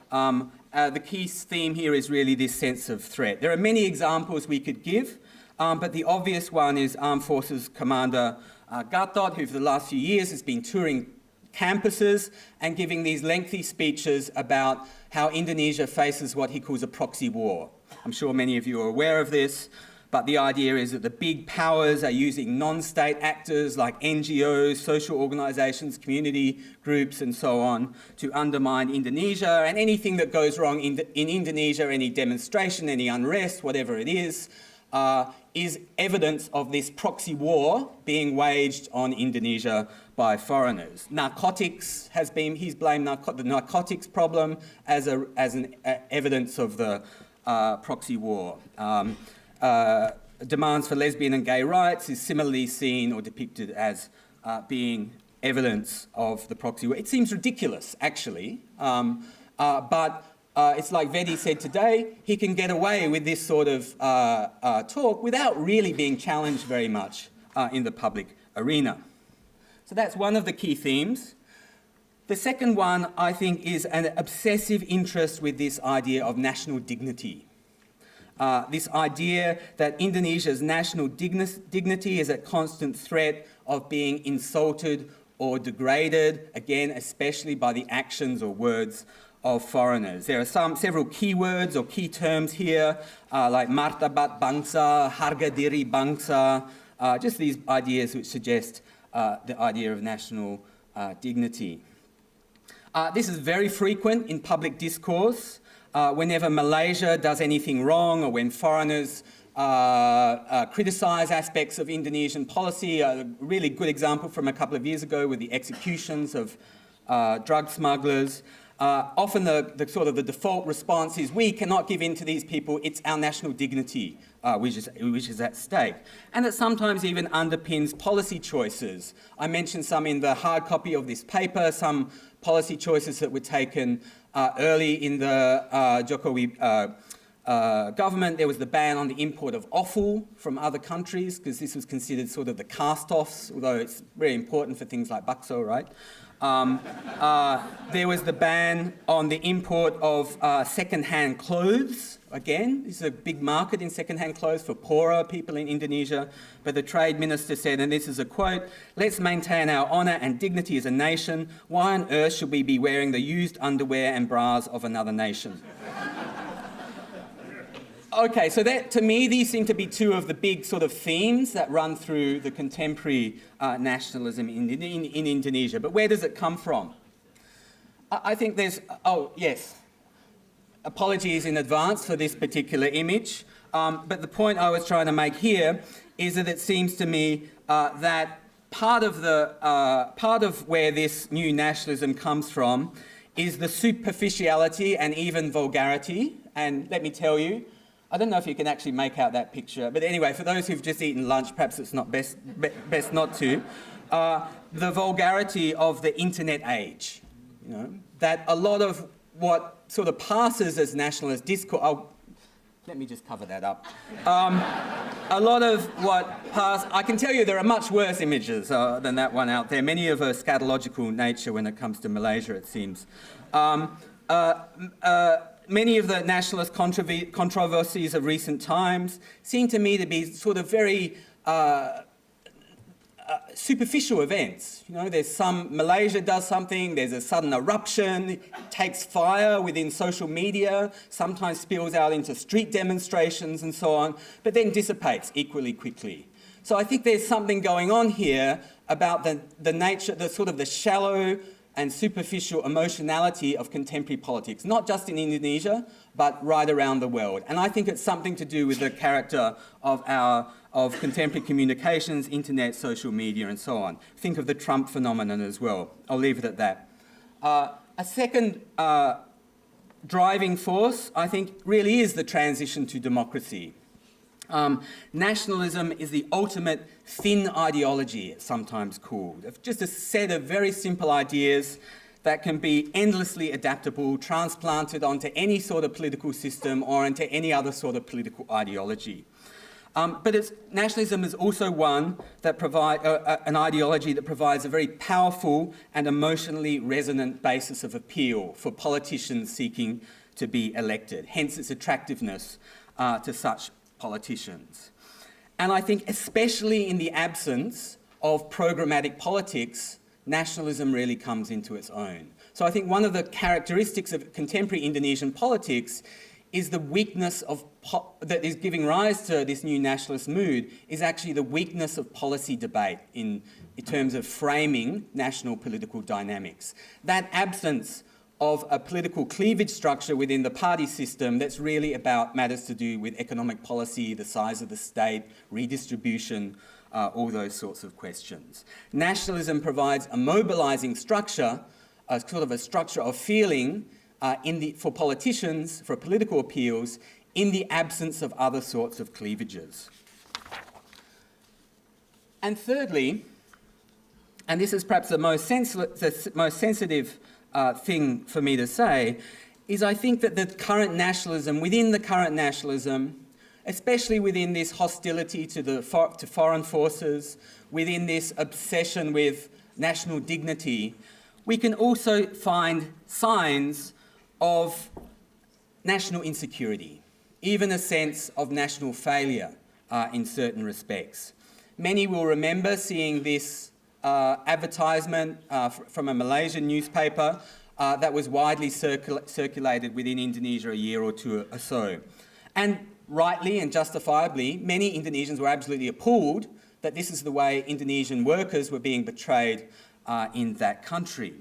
The key theme here is really this sense of threat. There are many examples we could give, but the obvious one is Armed Forces Commander Gatot, who for the last few years has been touring campuses and giving these lengthy speeches about how Indonesia faces what he calls a proxy war. I'm sure many of you are aware of this, but the idea is that the big powers are using non-state actors like NGOs, social organisations, community groups and so on to undermine Indonesia, and anything that goes wrong in Indonesia, any demonstration, any unrest, whatever it is evidence of this proxy war being waged on Indonesia by foreigners. Narcotics he's blamed the narcotics problem as an evidence of the proxy war. Demands for lesbian and gay rights is similarly seen or depicted as being evidence of the proxy war. It seems ridiculous, actually, but it's like Vedi said today, he can get away with this sort of talk without really being challenged very much in the public arena. So that's one of the key themes. The second one, I think, is an obsessive interest with this idea of national dignity. This idea that Indonesia's national dignity is at constant threat of being insulted or degraded, again, especially by the actions or words of foreigners. There are several keywords or key terms here, like martabat bangsa, harga diri bangsa, just these ideas which suggest the idea of national dignity. This is very frequent in public discourse. Whenever Malaysia does anything wrong, or when foreigners criticise aspects of Indonesian policy, a really good example from a couple of years ago with the executions of drug smugglers. Often the sort of the default response is, we cannot give in to these people, it's our national dignity which is at stake. And it sometimes even underpins policy choices. I mentioned some in the hard copy of this paper, some policy choices that were taken early in the Jokowi government. There was the ban on the import of offal from other countries, because this was considered sort of the cast-offs, although it's very important for things like bakso, right? There was the ban on the import of second-hand clothes. Again, this is a big market in second-hand clothes for poorer people in Indonesia. But the trade minister said, and this is a quote, "Let's maintain our honour and dignity as a nation. Why on earth should we be wearing the used underwear and bras of another nation?" Okay, so that, to me, these seem to be two of the big sort of themes that run through the contemporary nationalism in Indonesia. But where does it come from? I think there's, oh, yes. Apologies in advance for this particular image. But the point I was trying to make here is that it seems to me that part of where this new nationalism comes from is the superficiality and even vulgarity. And let me tell you, I don't know if you can actually make out that picture, but anyway, for those who've just eaten lunch, perhaps it's not best not to. The vulgarity of the internet age. that a lot of what sort of passes as nationalist discourse, let me just cover that up. A lot of what I can tell you there are much worse images than that one out there, many of a scatological nature when it comes to Malaysia, it seems. Many of the nationalist controversies of recent times seem to me to be sort of very superficial events. There's Malaysia does something, there's a sudden eruption, it takes fire within social media, sometimes spills out into street demonstrations and so on, but then dissipates equally quickly. So I think there's something going on here about the nature, the sort of the shallow and superficial emotionality of contemporary politics, not just in Indonesia, but right around the world. And I think it's something to do with the character of contemporary communications, internet, social media, and so on. Think of the Trump phenomenon as well. I'll leave it at that. A second driving force, I think, really is the transition to democracy. Nationalism is the ultimate thin ideology, it's sometimes called. Just a set of very simple ideas that can be endlessly adaptable, transplanted onto any sort of political system or into any other sort of political ideology. But nationalism is also one that an ideology that provides a very powerful and emotionally resonant basis of appeal for politicians seeking to be elected, hence its attractiveness to such politicians. And I think especially in the absence of programmatic politics, nationalism really comes into its own. So I think one of the characteristics of contemporary Indonesian politics is the weakness that is giving rise to this new nationalist mood is actually the weakness of policy debate in terms of framing national political dynamics. That absence of a political cleavage structure within the party system that's really about matters to do with economic policy, the size of the state, redistribution, all those sorts of questions. Nationalism provides a mobilising structure, a sort of a structure of feeling for politicians, for political appeals, in the absence of other sorts of cleavages. And thirdly, and this is perhaps the most sensitive thing for me to say, is I think that the current nationalism, within the current nationalism, especially within this hostility to foreign forces, within this obsession with national dignity, we can also find signs of national insecurity, even a sense of national failure in certain respects. Many will remember seeing this advertisement from a Malaysian newspaper that was widely circulated within Indonesia a year or two or so. And rightly and justifiably, many Indonesians were absolutely appalled that this is the way Indonesian workers were being betrayed in that country.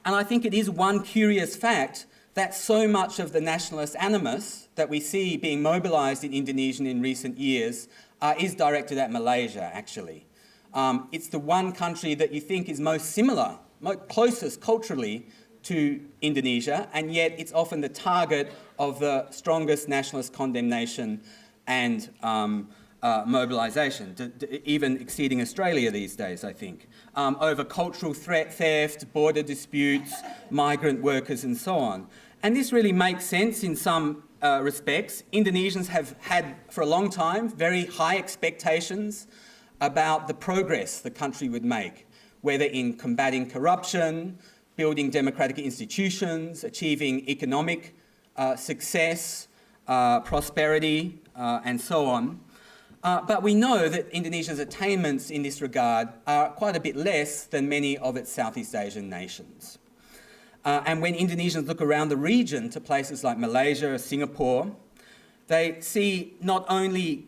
And I think it is one curious fact that so much of the nationalist animus that we see being mobilised in Indonesia in recent years is directed at Malaysia, actually. It's the one country that you think is most similar, closest culturally to Indonesia, and yet it's often the target of the strongest nationalist condemnation and mobilisation, even exceeding Australia these days, I think, over cultural theft, border disputes, migrant workers and so on. And this really makes sense in some respects. Indonesians have had, for a long time, very high expectations about the progress the country would make, whether in combating corruption, building democratic institutions, achieving economic success, prosperity, and so on. But we know that Indonesia's attainments in this regard are quite a bit less than many of its Southeast Asian nations. And when Indonesians look around the region to places like Malaysia or Singapore, they see not only,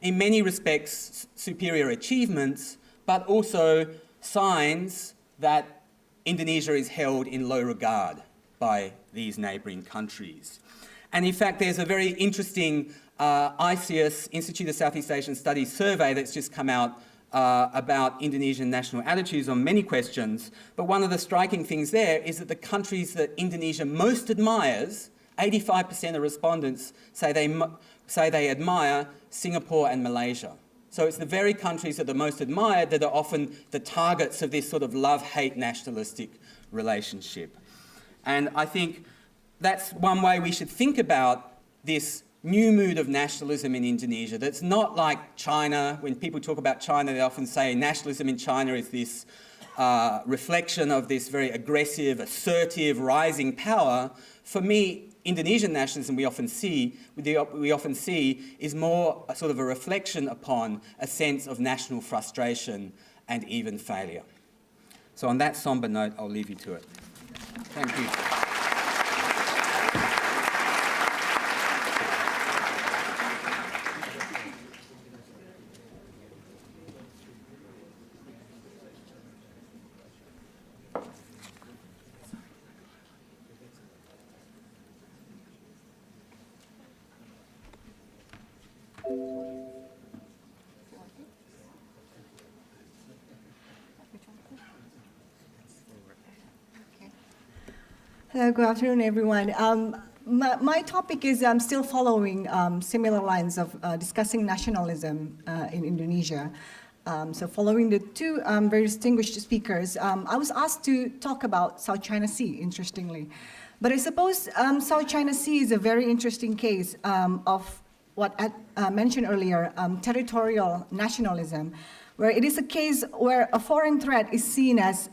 in many respects, superior achievements, but also signs that Indonesia is held in low regard by these neighbouring countries. And in fact, there's a very interesting ICIS, Institute of Southeast Asian Studies survey that's just come out about Indonesian national attitudes on many questions. But one of the striking things there is that the countries that Indonesia most admires, 85% of respondents say they admire Singapore and Malaysia. So it's the very countries that are most admired that are often the targets of this sort of love-hate nationalistic relationship. And I think that's one way we should think about this new mood of nationalism in Indonesia. That's not like China. When people talk about China, they often say nationalism in China is this reflection of this very aggressive, assertive, rising power. For me, Indonesian nationalism we often see is more a sort of a reflection upon a sense of national frustration and even failure. So on that somber note, I'll leave you to it. Thank you. Hello, good afternoon, everyone. My topic is still following similar lines of discussing nationalism in Indonesia. So following the two very distinguished speakers, I was asked to talk about South China Sea, interestingly. But I suppose South China Sea is a very interesting case of what I mentioned earlier, territorial nationalism, where it is a case where a foreign threat is seen as,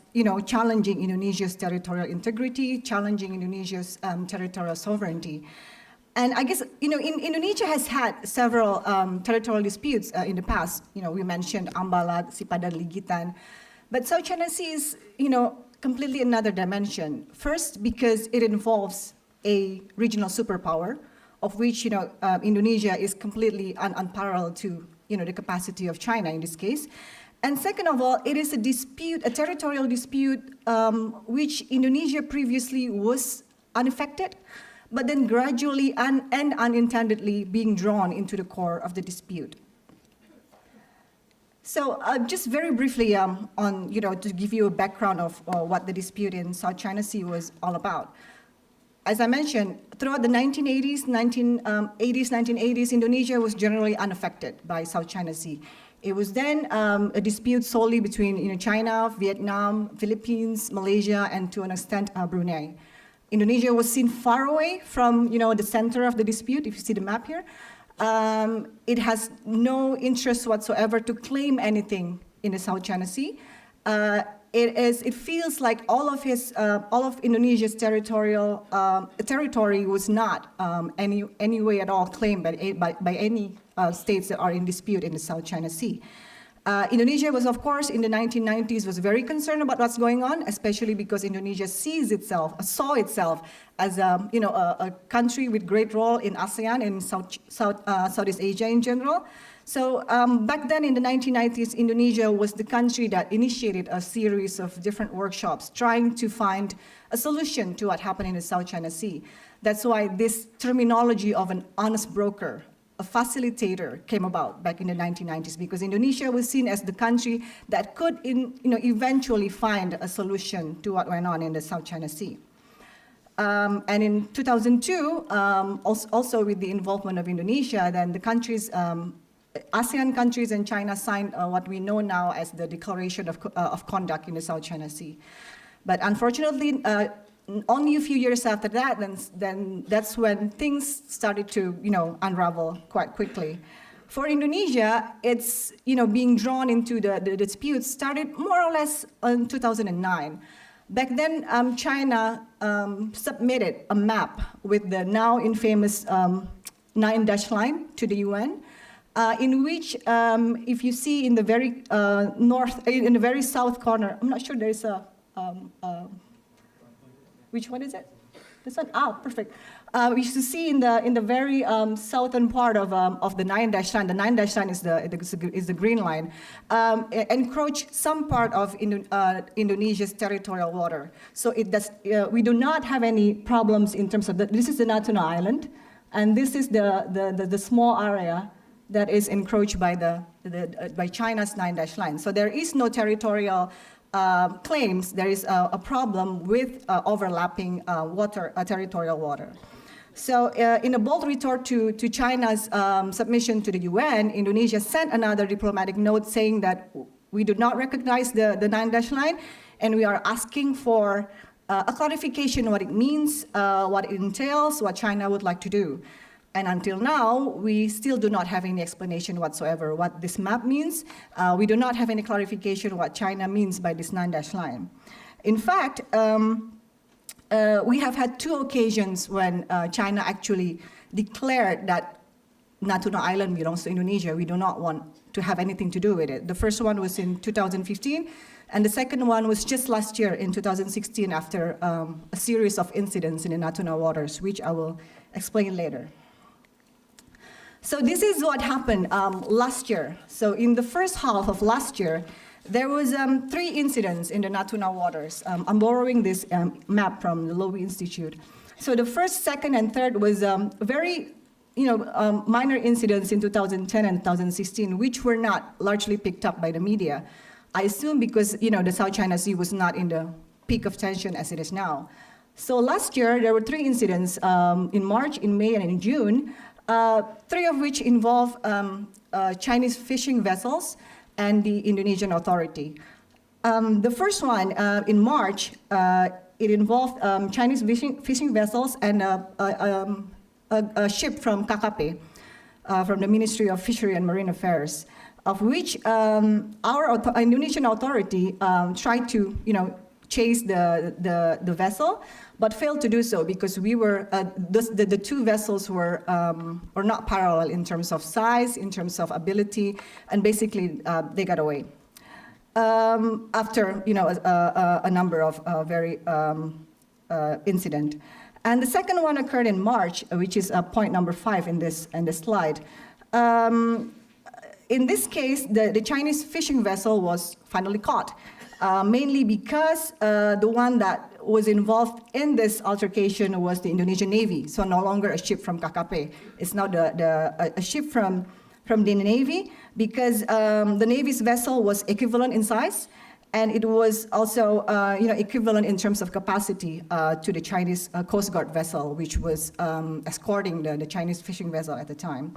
challenging Indonesia's territorial integrity, challenging Indonesia's territorial sovereignty. And I guess, Indonesia has had several territorial disputes in the past. We mentioned Ambalat, Sipadan, Ligitan. But South China Sea is, completely another dimension. First, because it involves a regional superpower, of which, Indonesia is completely unparalleled to the capacity of China in this case. And second of all, it is a dispute, a territorial dispute, which Indonesia previously was unaffected, but then gradually and unintendedly being drawn into the core of the dispute. So just very briefly to give you a background of what the dispute in South China Sea was all about. As I mentioned, throughout the 1980s, 1980s, Indonesia was generally unaffected by South China Sea. It was then a dispute solely between China, Vietnam, Philippines, Malaysia, and to an extent Brunei. Indonesia was seen far away from the center of the dispute, if you see the map here. It has no interest whatsoever to claim anything in the South China Sea. It feels like all of Indonesia's territory was not any way at all claimed by any states that are in dispute in the South China Sea. Indonesia was, of course, in the 1990s, was very concerned about what's going on, especially because Indonesia saw itself as a country with great role in ASEAN and Southeast Asia in general. So back then in the 1990s, Indonesia was the country that initiated a series of different workshops trying to find a solution to what happened in the South China Sea. That's why this terminology of an honest broker, a facilitator, came about back in the 1990s, because Indonesia was seen as the country that could eventually find a solution to what went on in the South China Sea. And in 2002, also with the involvement of Indonesia, then the countries, ASEAN countries and China signed what we know now as the Declaration of Conduct in the South China Sea. But unfortunately, only a few years after that, then that's when things started to unravel quite quickly. For Indonesia, it's being drawn into the disputes started more or less in 2009. Back then, China submitted a map with the now infamous 9-dash line to the UN. In which, if you see in the very in the very south corner, I'm not sure there is which one is it? This one? Ah, perfect. We should see in the very southern part of the 9-dash line. The 9-dash line is the green line. Encroach some part of Indonesia's territorial water. So it does. We do not have any problems in terms of this is the Natuna Island, and this is the small area that is encroached by by China's 9-dash line. So there is no territorial claims. There is a problem with overlapping territorial water. So in a bold retort to China's submission to the UN, Indonesia sent another diplomatic note saying that we do not recognize the 9-dash line, and we are asking for a clarification what it means, what it entails, what China would like to do. And until now, we still do not have any explanation whatsoever what this map means. We do not have any clarification what China means by this 9-dash line. In fact, we have had 2 occasions when China actually declared that Natuna Island belongs to Indonesia. We do not want to have anything to do with it. The first one was in 2015, and the second one was just last year in 2016 after a series of incidents in the Natuna waters, which I will explain later. So this is what happened last year. So in the first half of last year, there was 3 incidents in the Natuna waters. I'm borrowing this map from the Lowy Institute. So the first, second, and third was very minor incidents in 2010 and 2016, which were not largely picked up by the media. I assume because the South China Sea was not in the peak of tension as it is now. So last year, there were 3 incidents in March, in May, and in June, 3 of which involve Chinese fishing vessels and the Indonesian authority. The first one, in March, it involved Chinese fishing vessels and a ship from KKP, from the Ministry of Fishery and Marine Affairs, of which our Indonesian authority tried to, chase the vessel, but failed to do so because we were the 2 vessels were not parallel in terms of size, in terms of ability, and basically they got away after a number of very incident. And the second one occurred in March, which is point number 5 in this slide. In this case, the Chinese fishing vessel was finally caught, mainly because the one that was involved in this altercation was the Indonesian Navy, so no longer a ship from KKP. It's now a ship from the Navy, because the Navy's vessel was equivalent in size, and it was also equivalent in terms of capacity to the Chinese Coast Guard vessel, which was escorting the Chinese fishing vessel at the time.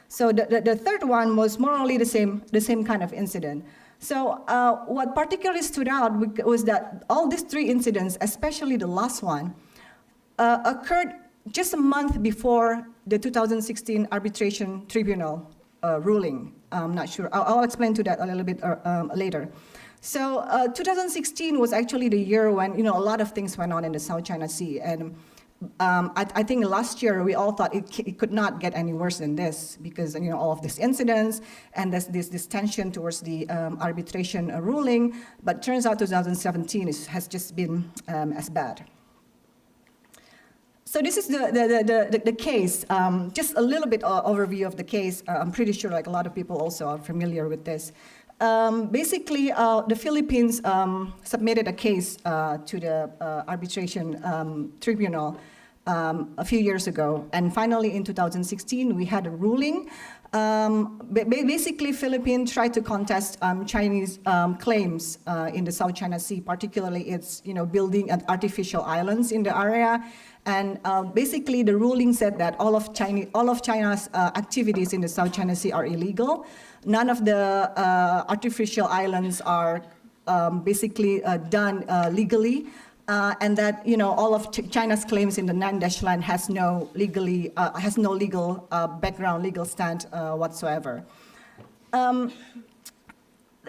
So the third one was more or less the same kind of incident. So what particularly stood out was that all these 3 incidents, especially the last one, occurred just a month before the 2016 arbitration tribunal ruling. I'm not sure. I'll explain to that a little bit later. So 2016 was actually the year when a lot of things went on in the South China Sea, and I think last year we all thought it could not get any worse than this, because all of these incidents and this tension towards the arbitration ruling. But turns out 2017 has just been as bad. So this is the case. Just a little bit overview of the case. I'm pretty sure a lot of people also are familiar with this. Basically, the Philippines submitted a case to the arbitration tribunal a few years ago, and finally in 2016 we had a ruling. Basically, Philippines tried to contest Chinese claims in the South China Sea, particularly its building artificial islands in the area. And basically, the ruling said that all of China's activities in the South China Sea are illegal. None of the artificial islands are basically done legally, and that all of China's claims in the 9-dash line has no legal background, legal stand whatsoever.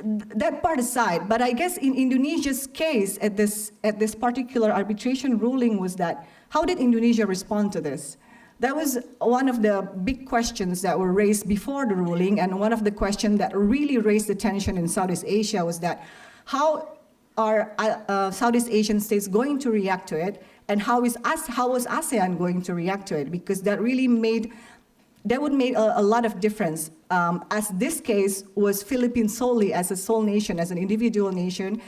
That part aside, but I guess in Indonesia's case, at this particular arbitration ruling, was that how did Indonesia respond to this? That was one of the big questions that were raised before the ruling, and one of the questions that really raised the tension in Southeast Asia was that how are Southeast Asian states going to react to it, and how was ASEAN going to react to it? Because that would make a lot of difference, as this case was Philippines solely as a sole nation, as an individual nation,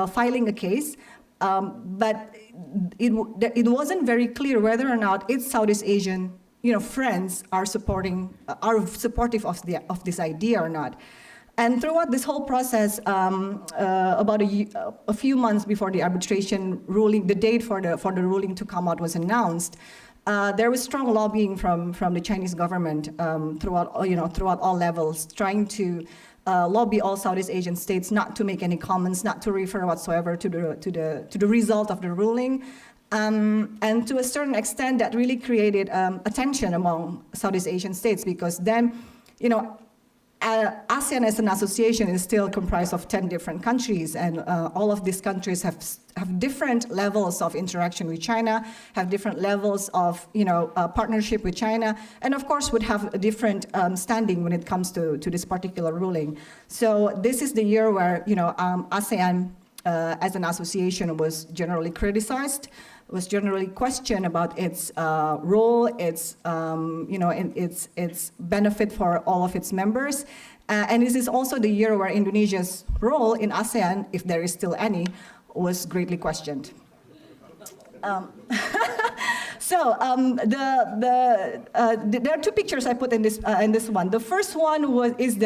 filing a case. But it wasn't very clear whether or not its Southeast Asian friends are supportive of this idea or not. And throughout this whole process, about a few months before the arbitration ruling, the date for the ruling to come out was announced. There was strong lobbying from the Chinese government throughout all levels, trying to lobby all Southeast Asian states not to make any comments, not to refer whatsoever to the result of the ruling. And to a certain extent, that really created a tension among Southeast Asian states, because then, ASEAN as an association is still comprised of 10 different countries, and all of these countries have different levels of interaction with China, have different levels of partnership with China, and of course would have a different standing when it comes to this particular ruling. So this is the year where ASEAN as an association was generally criticized, was generally questioned about its role, its its benefit for all of its members, and this is also the year where Indonesia's role in ASEAN, if there is still any, was greatly questioned. There are two pictures I put in this one. The first one is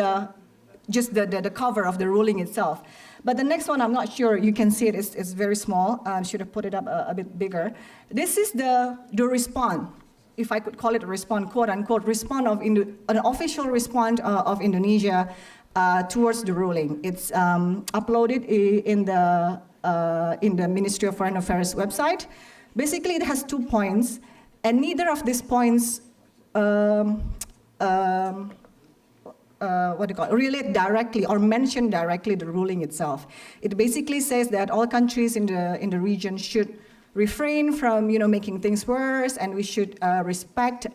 just the cover of the ruling itself. But the next one, I'm not sure you can see it. It's very small. I should have put it up a bit bigger. This is the response, if I could call it a response, quote unquote, an official response of Indonesia towards the ruling. It's uploaded in the Ministry of Foreign Affairs website. Basically, it has 2 points, and neither of these points relate directly or mention directly the ruling itself. It basically says that all countries in the region should refrain from making things worse, and we should respect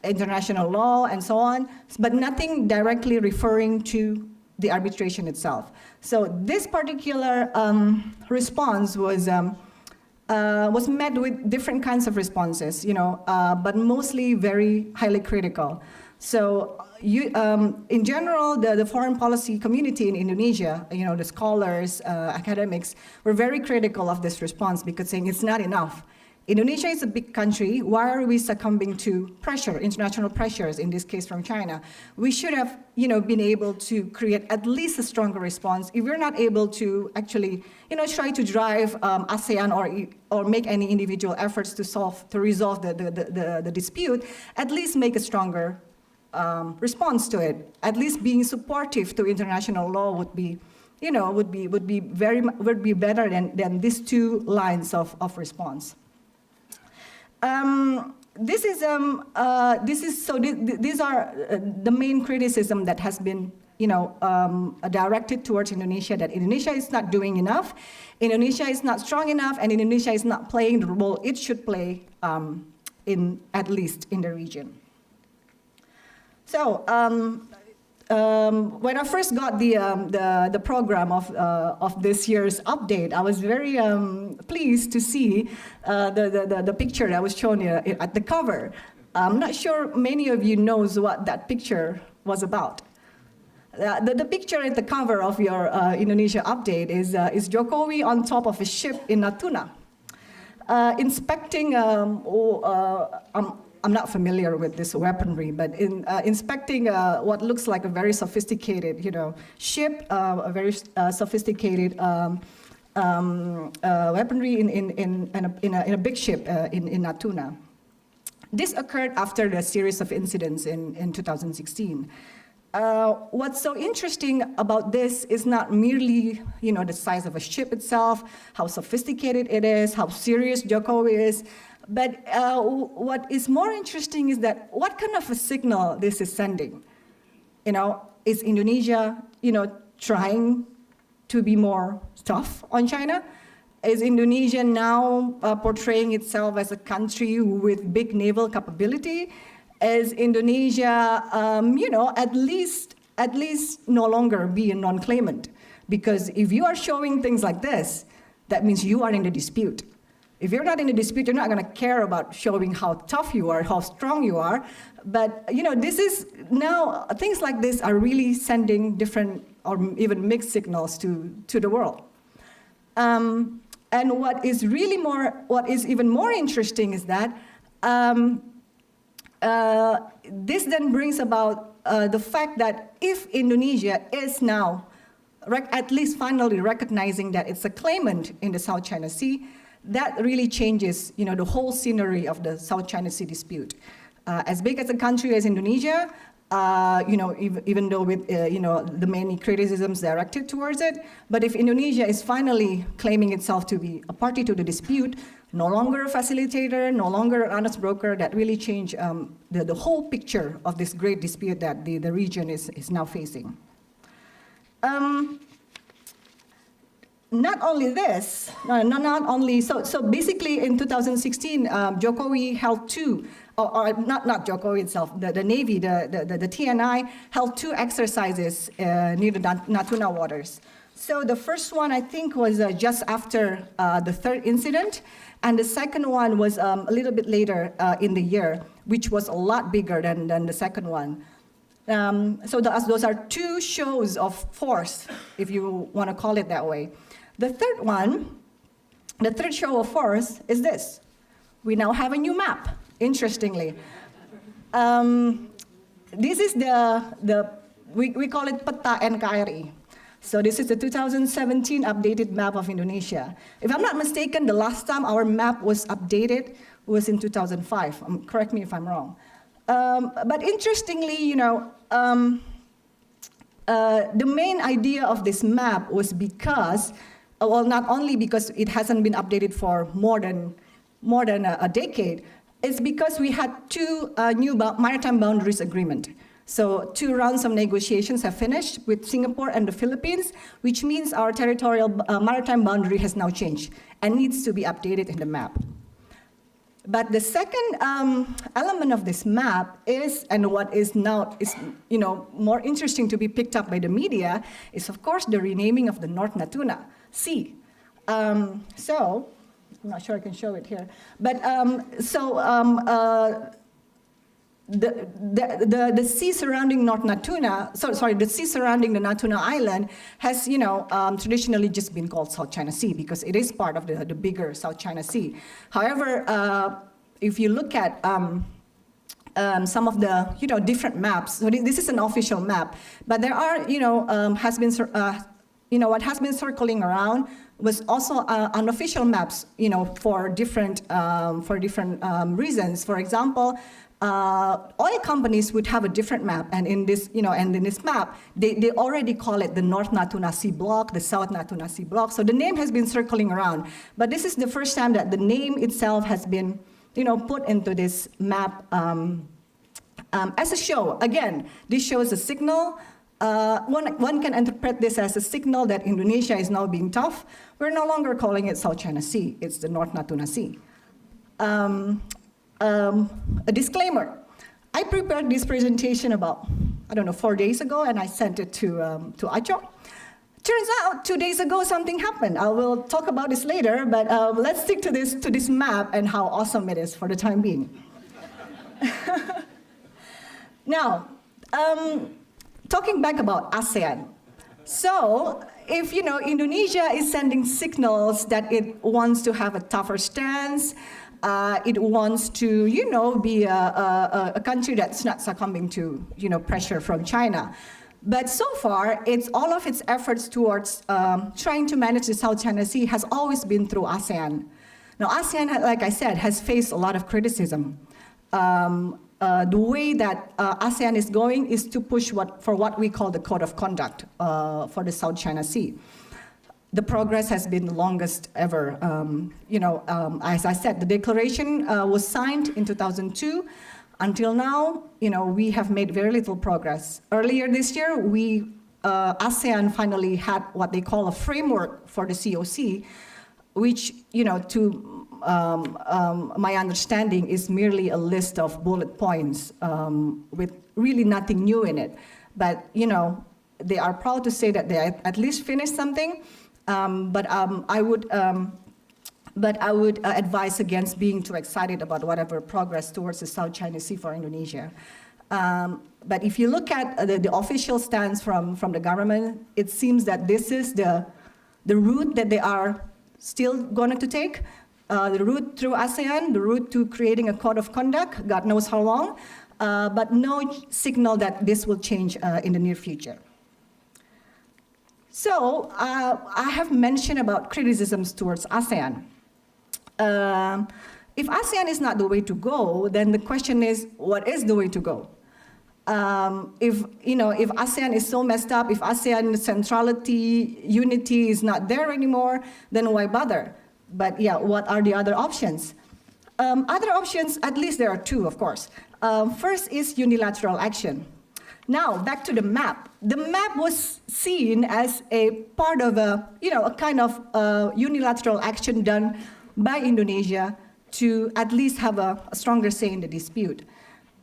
international law and so on, but nothing directly referring to the arbitration itself. So this particular response was met with different kinds of responses, but mostly very highly critical. So in general, the foreign policy community in Indonesia, the scholars, academics, were very critical of this response, because saying it's not enough. Indonesia is a big country. Why are we succumbing to pressure, international pressures, in this case from China? We should have been able to create at least a stronger response. If we're not able to actually try to drive ASEAN or make any individual efforts to resolve the dispute, at least make a stronger response to it. At least being supportive to international law would be better than these 2 lines of response. These are the main criticism that has been directed towards Indonesia, that Indonesia is not doing enough, Indonesia is not strong enough, and Indonesia is not playing the role it should play at least in the region. So when I first got the program of this year's update, I was very pleased to see the picture that was shown at the cover. I'm not sure many of you knows what that picture was about. The picture at the cover of your Indonesia update is Jokowi on top of a ship in Natuna, inspecting. I'm not familiar with this weaponry, but inspecting what looks like a very sophisticated, ship, a very sophisticated weaponry in a big ship in Natuna. This occurred after a series of incidents in 2016. What's so interesting about this is not merely, the size of a ship itself, how sophisticated it is, how serious Jokowi is. But what is more interesting is that what kind of a signal this is sending. Is Indonesia, trying to be more tough on China? Is Indonesia now portraying itself as a country with big naval capability? Is Indonesia, at least no longer be a non-claimant? Because if you are showing things like this, that means you are in the dispute. If you're not in a dispute, you're not going to care about showing how tough you are, how strong you are. But this is now, things like this are really sending different or even mixed signals to the world. And what is even more interesting is that this then brings about the fact that if Indonesia is now at least finally recognizing that it's a claimant in the South China Sea, that really changes, the whole scenery of the South China Sea dispute. As big as a country as Indonesia, even though with, the many criticisms directed towards it. But if Indonesia is finally claiming itself to be a party to the dispute, no longer a facilitator, no longer an honest broker, that really changed the whole picture of this great dispute that the region is now facing. Not only this, so basically in 2016, Jokowi held two, or not Jokowi itself, the Navy, the TNI held two exercises near the Natuna waters. So the first one, I think, was just after the third incident, and the second one was a little bit later in the year, which was a lot bigger than the second one. So those are two shows of force, if you want to call it that way. The third show of force is this. We now have a new map, interestingly. This is we call it Peta NKRI. So this is the 2017 updated map of Indonesia. If I'm not mistaken, the last time our map was updated was in 2005. Correct me if I'm wrong. But interestingly, the main idea of this map was because, well, not only because it hasn't been updated for more than a decade, it's because we had two new maritime boundaries agreement. So 2 rounds of negotiations have finished with Singapore and the Philippines, which means our territorial maritime boundary has now changed and needs to be updated in the map. But the second element of this map is, and what is now more interesting to be picked up by the media, is of course the renaming of the North Natuna Sea. So I'm not sure I can show it here, but the sea surrounding North Natuna, the sea surrounding the Natuna Island has, traditionally just been called South China Sea because it is part of the bigger South China Sea. However, if you look at some of the, different maps, so this is an official map, but there are, what has been circling around was also unofficial maps, for different reasons. For example, oil companies would have a different map, and in this, map, they already call it the North Natuna Sea Block, the South Natuna Sea Block. So the name has been circling around, but this is the first time that the name itself has been, put into this map as a show. Again, this shows a signal. One can interpret this as a signal that Indonesia is now being tough. We're no longer calling it South China Sea; it's the North Natuna Sea. A disclaimer. I prepared this presentation about, 4 days ago, and I sent it to Acho. Turns out 2 days ago something happened. I will talk about this later, but let's stick to this map and how awesome it is for the time being. Now, talking back about ASEAN. So, if Indonesia is sending signals that it wants to have a tougher stance, it wants to, be a country that's not succumbing to, pressure from China. But so far, all of its efforts towards trying to manage the South China Sea has always been through ASEAN. Now, ASEAN, like I said, has faced a lot of criticism. The way that ASEAN is going is to push for what we call the Code of Conduct for the South China Sea. The progress has been the longest ever. As I said, the declaration was signed in 2002. Until now, we have made very little progress. Earlier this year, ASEAN finally had what they call a framework for the COC, which, to my understanding, is merely a list of bullet points with really nothing new in it. But, they are proud to say that they at least finished something. But I would advise against being too excited about whatever progress towards the South China Sea for Indonesia. But if you look at the official stance from the government, it seems that this is the route that they are still going to take, the route through ASEAN, the route to creating a code of conduct, God knows how long, but no signal that this will change in the near future. So I have mentioned about criticisms towards ASEAN. If ASEAN is not the way to go, then the question is, what is the way to go? If ASEAN is so messed up, if ASEAN centrality, unity is not there anymore, then why bother? But yeah, what are the other options? Other options, at least there are two, of course. First is unilateral action. Now, back to the map. The map was seen as a part of a kind of unilateral action done by Indonesia to at least have a stronger say in the dispute.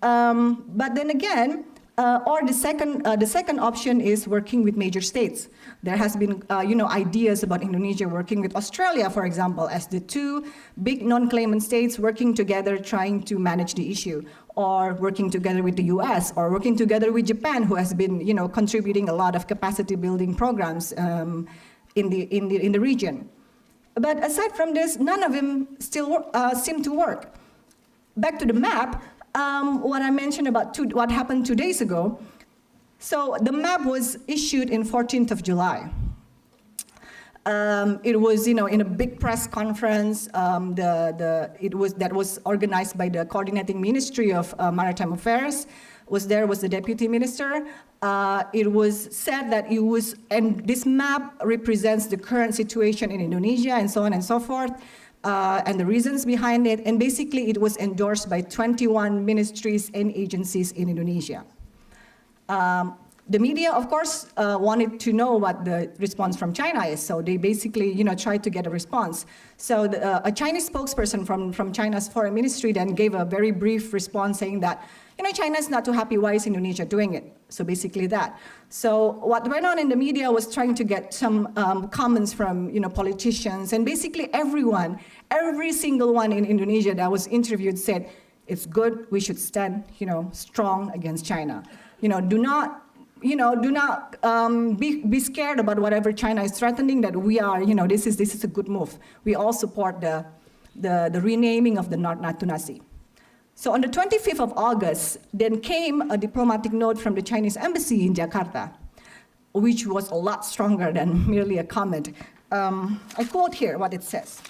But then again, the second option is working with major states. There has been, ideas about Indonesia working with Australia, for example, as the two big non-claimant states working together, trying to manage the issue, or working together with the U.S., or working together with Japan, who has been, contributing a lot of capacity-building programs in the region. But aside from this, none of them still seem to work. Back to the map. What I mentioned about what happened 2 days ago. So the map was issued in 14th of July. It was, in a big press conference. That was organized by the Coordinating Ministry of Maritime Affairs. Was the deputy minister. It was said that and this map represents the current situation in Indonesia and so on and so forth. And the reasons behind it, and basically it was endorsed by 21 ministries and agencies in Indonesia. The media, of course, wanted to know what the response from China is, so they basically, tried to get a response. So a Chinese spokesperson from China's foreign ministry then gave a very brief response saying that, China is not too happy, why is Indonesia doing it? So basically that. So what went on in the media was trying to get some comments from, politicians, and basically every single one in Indonesia that was interviewed said, it's good, we should stand, strong against China. Do not be scared about whatever China is threatening, that we are, this is a good move. We all support the renaming of the North Natuna Sea. So on the 25th of August, then came a diplomatic note from the Chinese embassy in Jakarta, which was a lot stronger than merely a comment. I quote here what it says.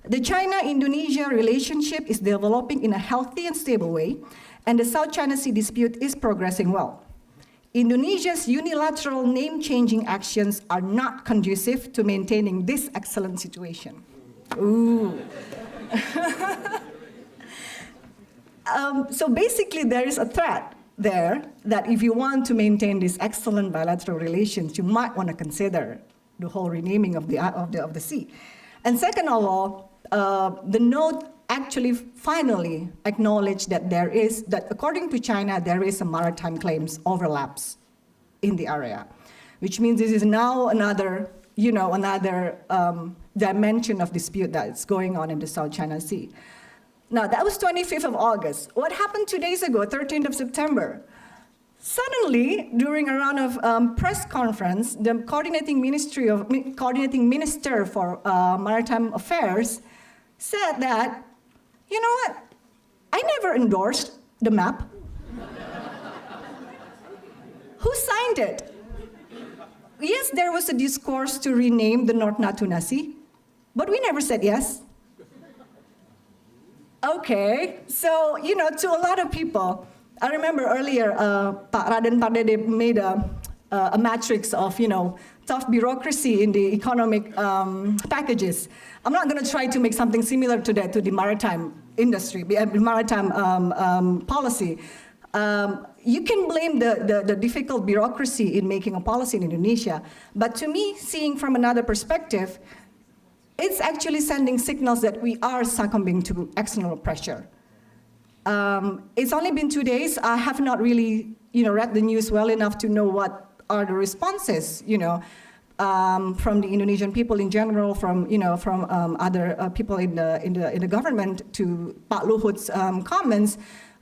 The China-Indonesia relationship is developing in a healthy and stable way, and the South China Sea dispute is progressing well. Indonesia's unilateral name-changing actions are not conducive to maintaining this excellent situation. Ooh. So basically, there is a threat there that if you want to maintain these excellent bilateral relations, you might want to consider the whole renaming of the sea. And second of all, the note actually finally acknowledged that according to China, there is a maritime claims overlaps in the area, which means this is now another dimension of dispute that's going on in the South China Sea. Now, that was 25th of August. What happened 2 days ago, 13th of September? Suddenly, during a round of press conference, the coordinating minister for maritime affairs said that, you know what, I never endorsed the map. Who signed it? Yes, there was a discourse to rename the North Natuna Sea, but we never said yes. Okay, so, to a lot of people, I remember earlier, Pak Raden Pardede made a matrix of, tough bureaucracy in the economic packages. I'm not going to try to make something similar to that to the maritime industry, maritime policy. You can blame the difficult bureaucracy in making a policy in Indonesia, but to me, seeing from another perspective, it's actually sending signals that we are succumbing to external pressure. It's only been 2 days. I have not really, read the news well enough to know what are the responses, from the Indonesian people in general, from other people in the government to Pak Luhut's comments.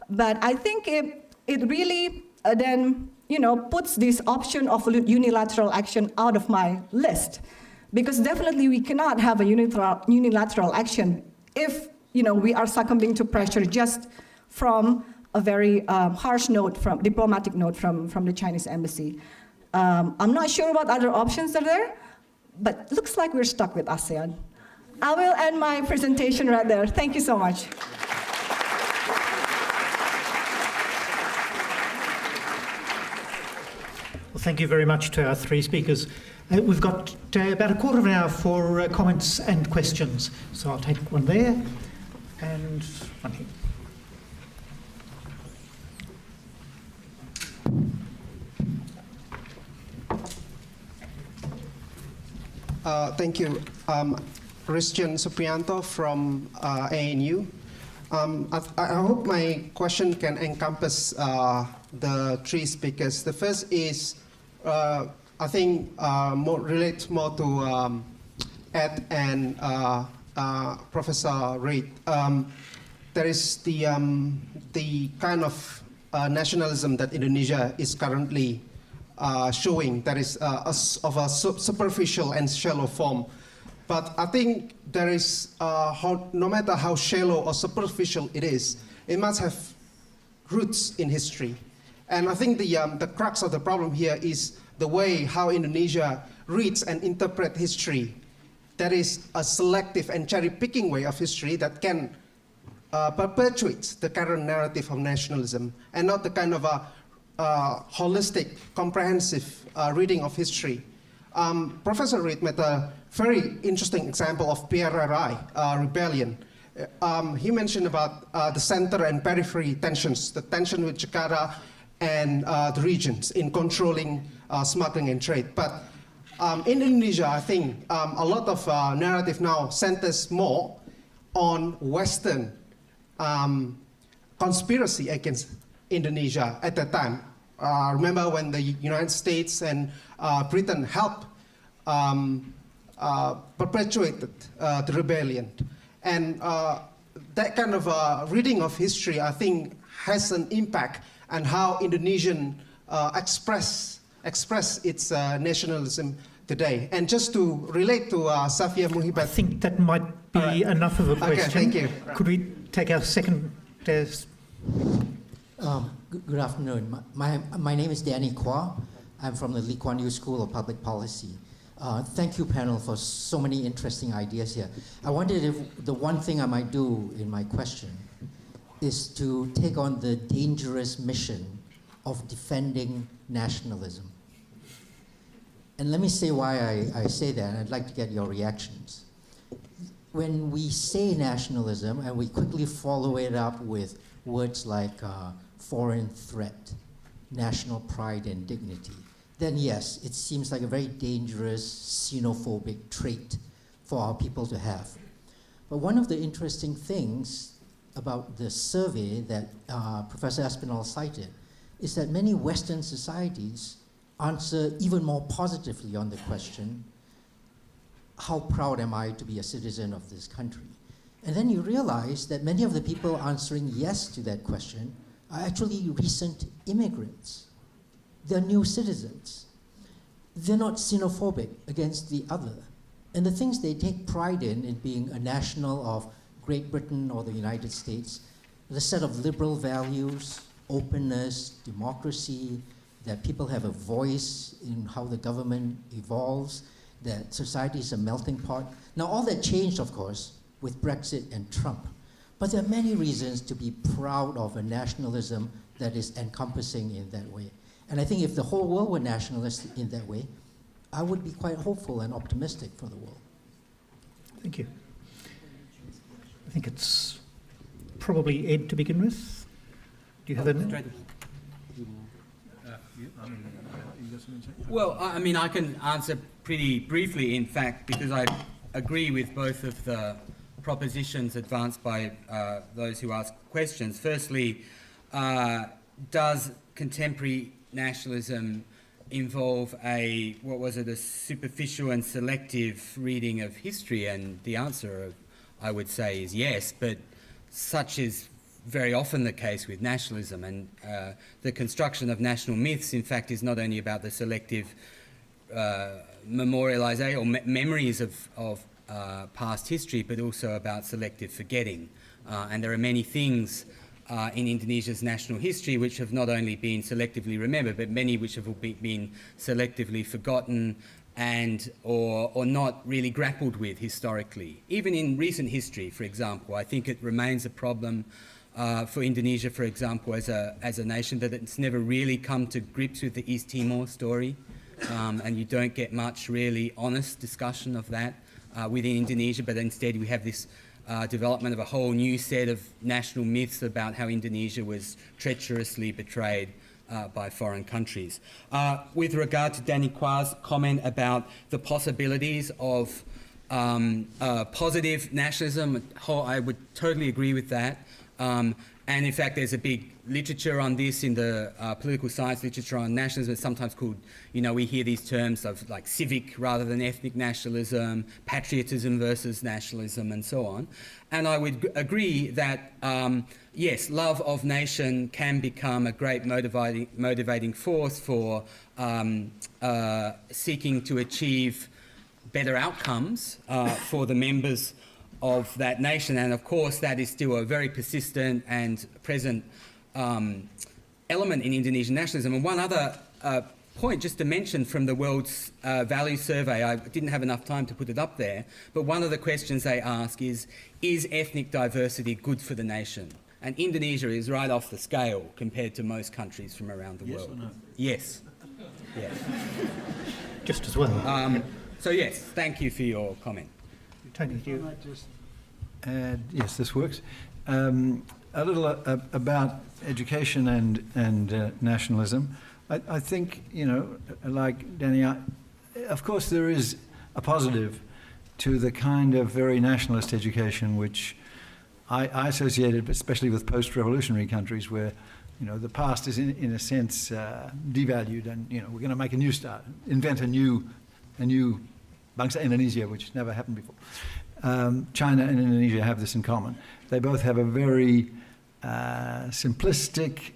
But I think it really then, puts this option of unilateral action out of my list. Because definitely we cannot have a unilateral action if we are succumbing to pressure just from a very harsh note, diplomatic note from the Chinese embassy. I'm not sure what other options are there, but looks like we're stuck with ASEAN. I will end my presentation right there. Thank you so much. thank you very much to our three speakers. We've got about a quarter of an hour for comments and questions. So I'll take one there and one here. Thank you. Christian Supriyanto from ANU. I hope my question can encompass the three speakers. The first is, I think, relates more to Ed and Professor Reid. There is the kind of nationalism that Indonesia is currently showing that is of a superficial and shallow form. But I think there is, no matter how shallow or superficial it is, it must have roots in history. And I think the crux of the problem here is the way how Indonesia reads and interprets history. That is a selective and cherry-picking way of history that can perpetuate the current narrative of nationalism, and not the kind of a holistic, comprehensive reading of history. Professor Reid made a very interesting example of PRRI rebellion. He mentioned about the center and periphery tensions, the tension with Jakarta and the regions in controlling smuggling and trade. But in Indonesia, I think a lot of narrative now centers more on Western conspiracy against Indonesia at that time. Remember when the United States and Britain helped perpetuated the rebellion. And that kind of reading of history, I think, has an impact on how Indonesian express its nationalism today. And just to relate to Shafiah Muhibat. I think that might be enough of a question. Okay, thank you. Could we take our second test? Good afternoon. My name is Danny Kwa. I'm from the Lee Kuan Yew School of Public Policy. Thank you, panel, for so many interesting ideas here. I wondered if the one thing I might do in my question is to take on the dangerous mission of defending nationalism. And let me say why I say that, and I'd like to get your reactions. When we say nationalism, and we quickly follow it up with words like foreign threat, national pride and dignity, then yes, it seems like a very dangerous xenophobic trait for our people to have. But one of the interesting things about the survey that Professor Aspinall cited is that many Western societies answer even more positively on the question, how proud am I to be a citizen of this country? And then you realize that many of the people answering yes to that question are actually recent immigrants. They're new citizens. They're not xenophobic against the other. And the things they take pride in being a national of Great Britain or the United States, the set of liberal values, openness, democracy, that people have a voice in how the government evolves, that society is a melting pot. Now, all that changed, of course, with Brexit and Trump. But there are many reasons to be proud of a nationalism that is encompassing in that way. And I think if the whole world were nationalist in that way, I would be quite hopeful and optimistic for the world. Thank you. I think it's probably Ed to begin with. Do you have a... Well, I mean, I can answer pretty briefly, in fact, because I agree with both of the propositions advanced by those who ask questions. Firstly, does contemporary nationalism involve a superficial and selective reading of history? And the answer, I would say, is yes, but such is very often the case with nationalism, and the construction of national myths, in fact, is not only about the selective memorialisation or memories of past history, but also about selective forgetting. And there are many things in Indonesia's national history which have not only been selectively remembered, but many which have been selectively forgotten and or not really grappled with historically. Even in recent history, for example, I think it remains a problem for Indonesia, for example, as a nation, that it's never really come to grips with the East Timor story, and you don't get much really honest discussion of that within Indonesia, but instead we have this development of a whole new set of national myths about how Indonesia was treacherously betrayed by foreign countries. With regard to Danny Kwa's comment about the possibilities of positive nationalism, I would totally agree with that. And in fact, there's a big literature on this in the political science literature on nationalism. It's sometimes called, we hear these terms of like civic rather than ethnic nationalism, patriotism versus nationalism, and so on. And I would agree that, yes, love of nation can become a great motivating force for seeking to achieve better outcomes for the members of that nation, and of course that is still a very persistent and present element in Indonesian nationalism. And one other point just to mention from the World's Value Survey, I didn't have enough time to put it up there, but one of the questions they ask is ethnic diversity good for the nation? And Indonesia is right off the scale compared to most countries from around the world. Yes or no? Yes. Yeah. Just as well. So yes, thank you for your comment. Tony, do you? Just add, yes, this works. A little about education and nationalism. I think, like Danny, of course there is a positive to the kind of very nationalist education which I associated, especially with post-revolutionary countries where, the past is in a sense devalued, and, we're going to make a new start, invent a new Bangsa Indonesia, which never happened before. China and Indonesia have this in common. They both have a very simplistic,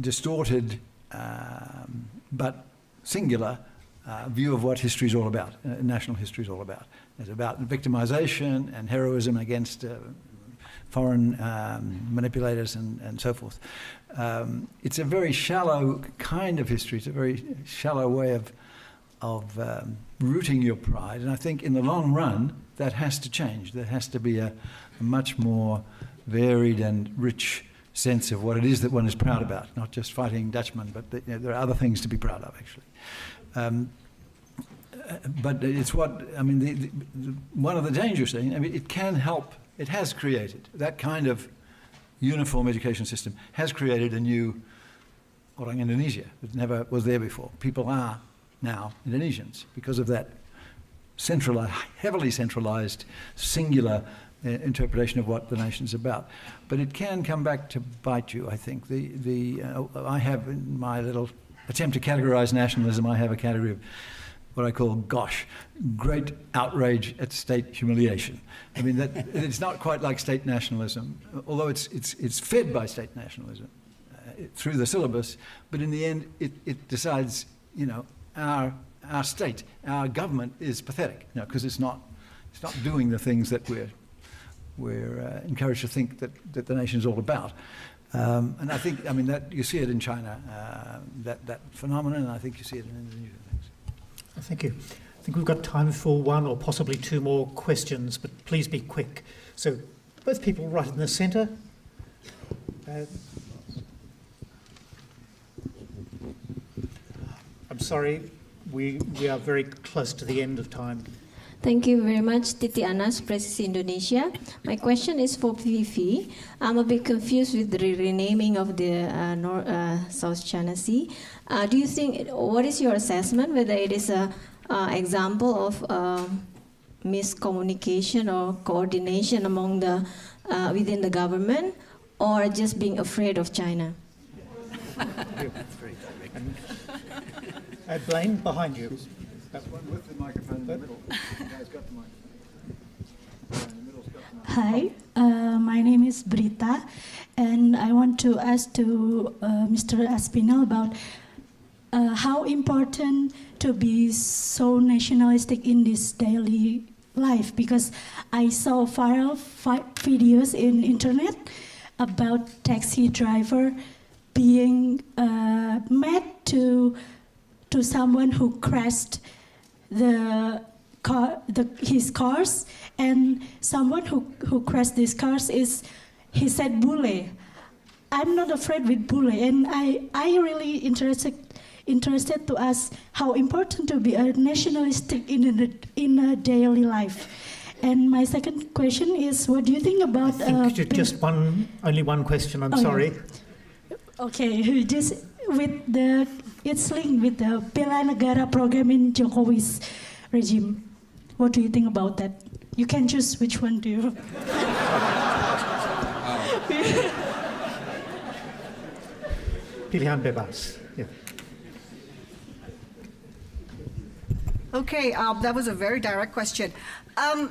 distorted, but singular view of what history is all about, national history is all about. It's about victimization and heroism against foreign manipulators and so forth. It's a very shallow kind of history. It's a very shallow way of rooting your pride, and I think in the long run that has to change. There has to be a much more varied and rich sense of what it is that one is proud about, not just fighting Dutchmen, but there are other things to be proud of, actually. But it's what, one of the dangers, it can help, it has created, that kind of uniform education system has created a new Orang Indonesia that never was there before. People are now Indonesians because of that heavily centralized, singular interpretation of what the nation's about. But it can come back to bite you, I think. I have, in my little attempt to categorize nationalism, I have a category of what I call GOSH, great outrage at state humiliation. It's not quite like state nationalism, although it's fed by state nationalism through the syllabus, but in the end it decides, our state, our government is pathetic, because it's not doing the things that we're encouraged to think that the nation's all about. And I think, that you see it in China, that phenomenon, and I think you see it in Indonesia. Thank you. I think we've got time for one or possibly two more questions, but please be quick. So both people right in the centre. I'm sorry, we are very close to the end of time. Thank you very much, Titi Anas, President Indonesia. My question is for PVV. I'm a bit confused with the renaming of the South China Sea. Do you think, what is your assessment, whether it is an example of miscommunication or coordination among within the government, or just being afraid of China? That's very direct. Blaine, behind you. With the microphone in the middle. The guy's got the microphone. In the middle's got the microphone. Hi, my name is Brita, and I want to ask to Mr. Aspinall about how important to be so nationalistic in this daily life, because I saw viral videos in internet about taxi driver being mad to someone who crashed the his cars, and someone who crashed these cars he said bule. I'm not afraid with bule, and I really interested to ask how important to be a nationalistic in a daily life. And my second question is, what do you think about? I think only one question. I'm sorry. Yeah. Okay, just it's linked with the Bela Negara program in Jokowi's regime. What do you think about that? You can choose which one do you. Pilihan bebas. Yeah. Okay, that was a very direct question. I'm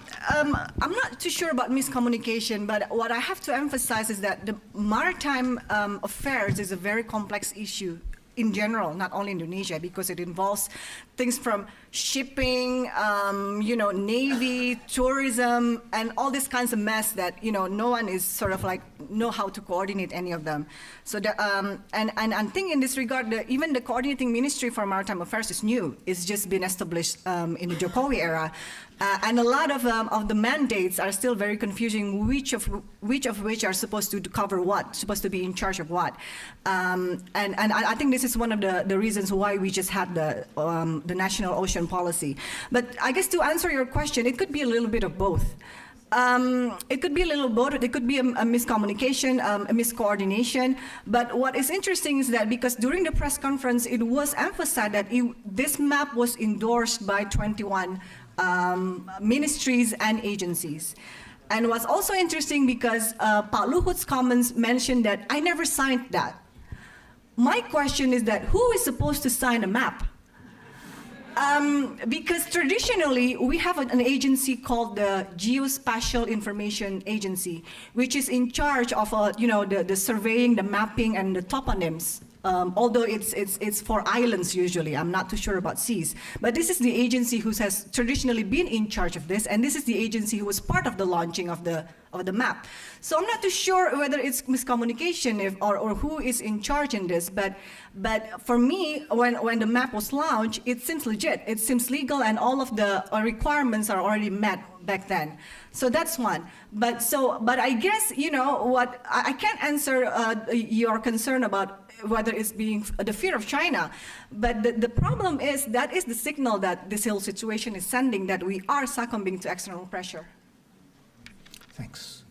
not too sure about miscommunication, but what I have to emphasize is that the maritime affairs is a very complex issue in general, not only Indonesia, because it involves things from shipping, navy, tourism, and all these kinds of mess that, no one is sort of like know how to coordinate any of them. So, and I think in this regard, even the coordinating ministry for maritime affairs is new. It's just been established in the Jokowi era. And a lot of the mandates are still very confusing, which of which are supposed to cover what, supposed to be in charge of what. And I think this is one of the reasons why we just had the national ocean policy. But I guess to answer your question, it could be a little bit of both. It could be a little both. It could be a miscommunication, a miscoordination. But what is interesting is that because during the press conference, it was emphasized that this map was endorsed by 21 ministries and agencies. And what's also interesting because Pak Luhut's comments mentioned that I never signed that. My question is that who is supposed to sign a map? Because traditionally, we have an agency called the Geospatial Information Agency, which is in charge of the surveying, the mapping, and the toponyms. Although it's for islands usually, I'm not too sure about seas. But this is the agency who has traditionally been in charge of this, and this is the agency who was part of the launching of the map. So I'm not too sure whether it's miscommunication or who is in charge in this. But for me, when the map was launched, it seems legit. It seems legal, and all of the requirements are already met back then. So that's one. But I guess what I can't answer your concern about whether it's being the fear of China. But the problem is that is the signal that this whole situation is sending, that we are succumbing to external pressure. Thanks.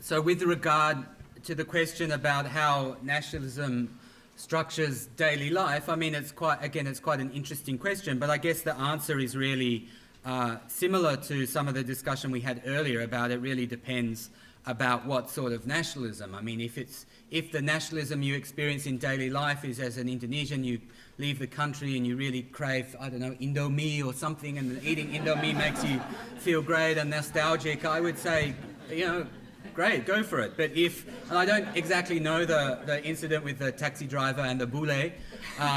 So with regard to the question about how nationalism structures daily life, I mean, it's quite an interesting question, but I guess the answer is really similar to some of the discussion we had earlier about it really depends about what sort of nationalism. I mean, if the nationalism you experience in daily life is as an Indonesian, you leave the country and you really crave, I don't know, Indomie or something, and eating Indomie makes you feel great and nostalgic, I would say, great, go for it. But and I don't exactly know the incident with the taxi driver and the bule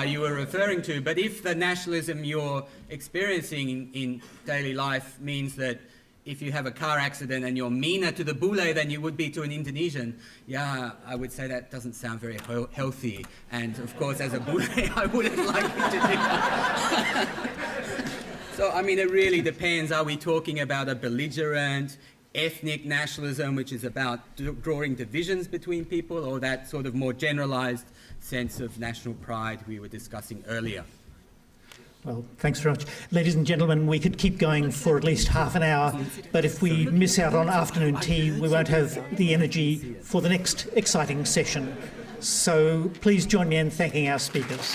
you were referring to, but if the nationalism you're experiencing in daily life means that if you have a car accident and you're meaner to the bule than you would be to an Indonesian, yeah, I would say that doesn't sound very healthy. And of course, as a bule, I wouldn't like you to do that. So, I mean, it really depends. Are we talking about a belligerent ethnic nationalism, which is about drawing divisions between people, or that sort of more generalized sense of national pride we were discussing earlier? Well, thanks very much. Ladies and gentlemen, we could keep going for at least half an hour, but if we miss out on afternoon tea, we won't have the energy for the next exciting session. So please join me in thanking our speakers.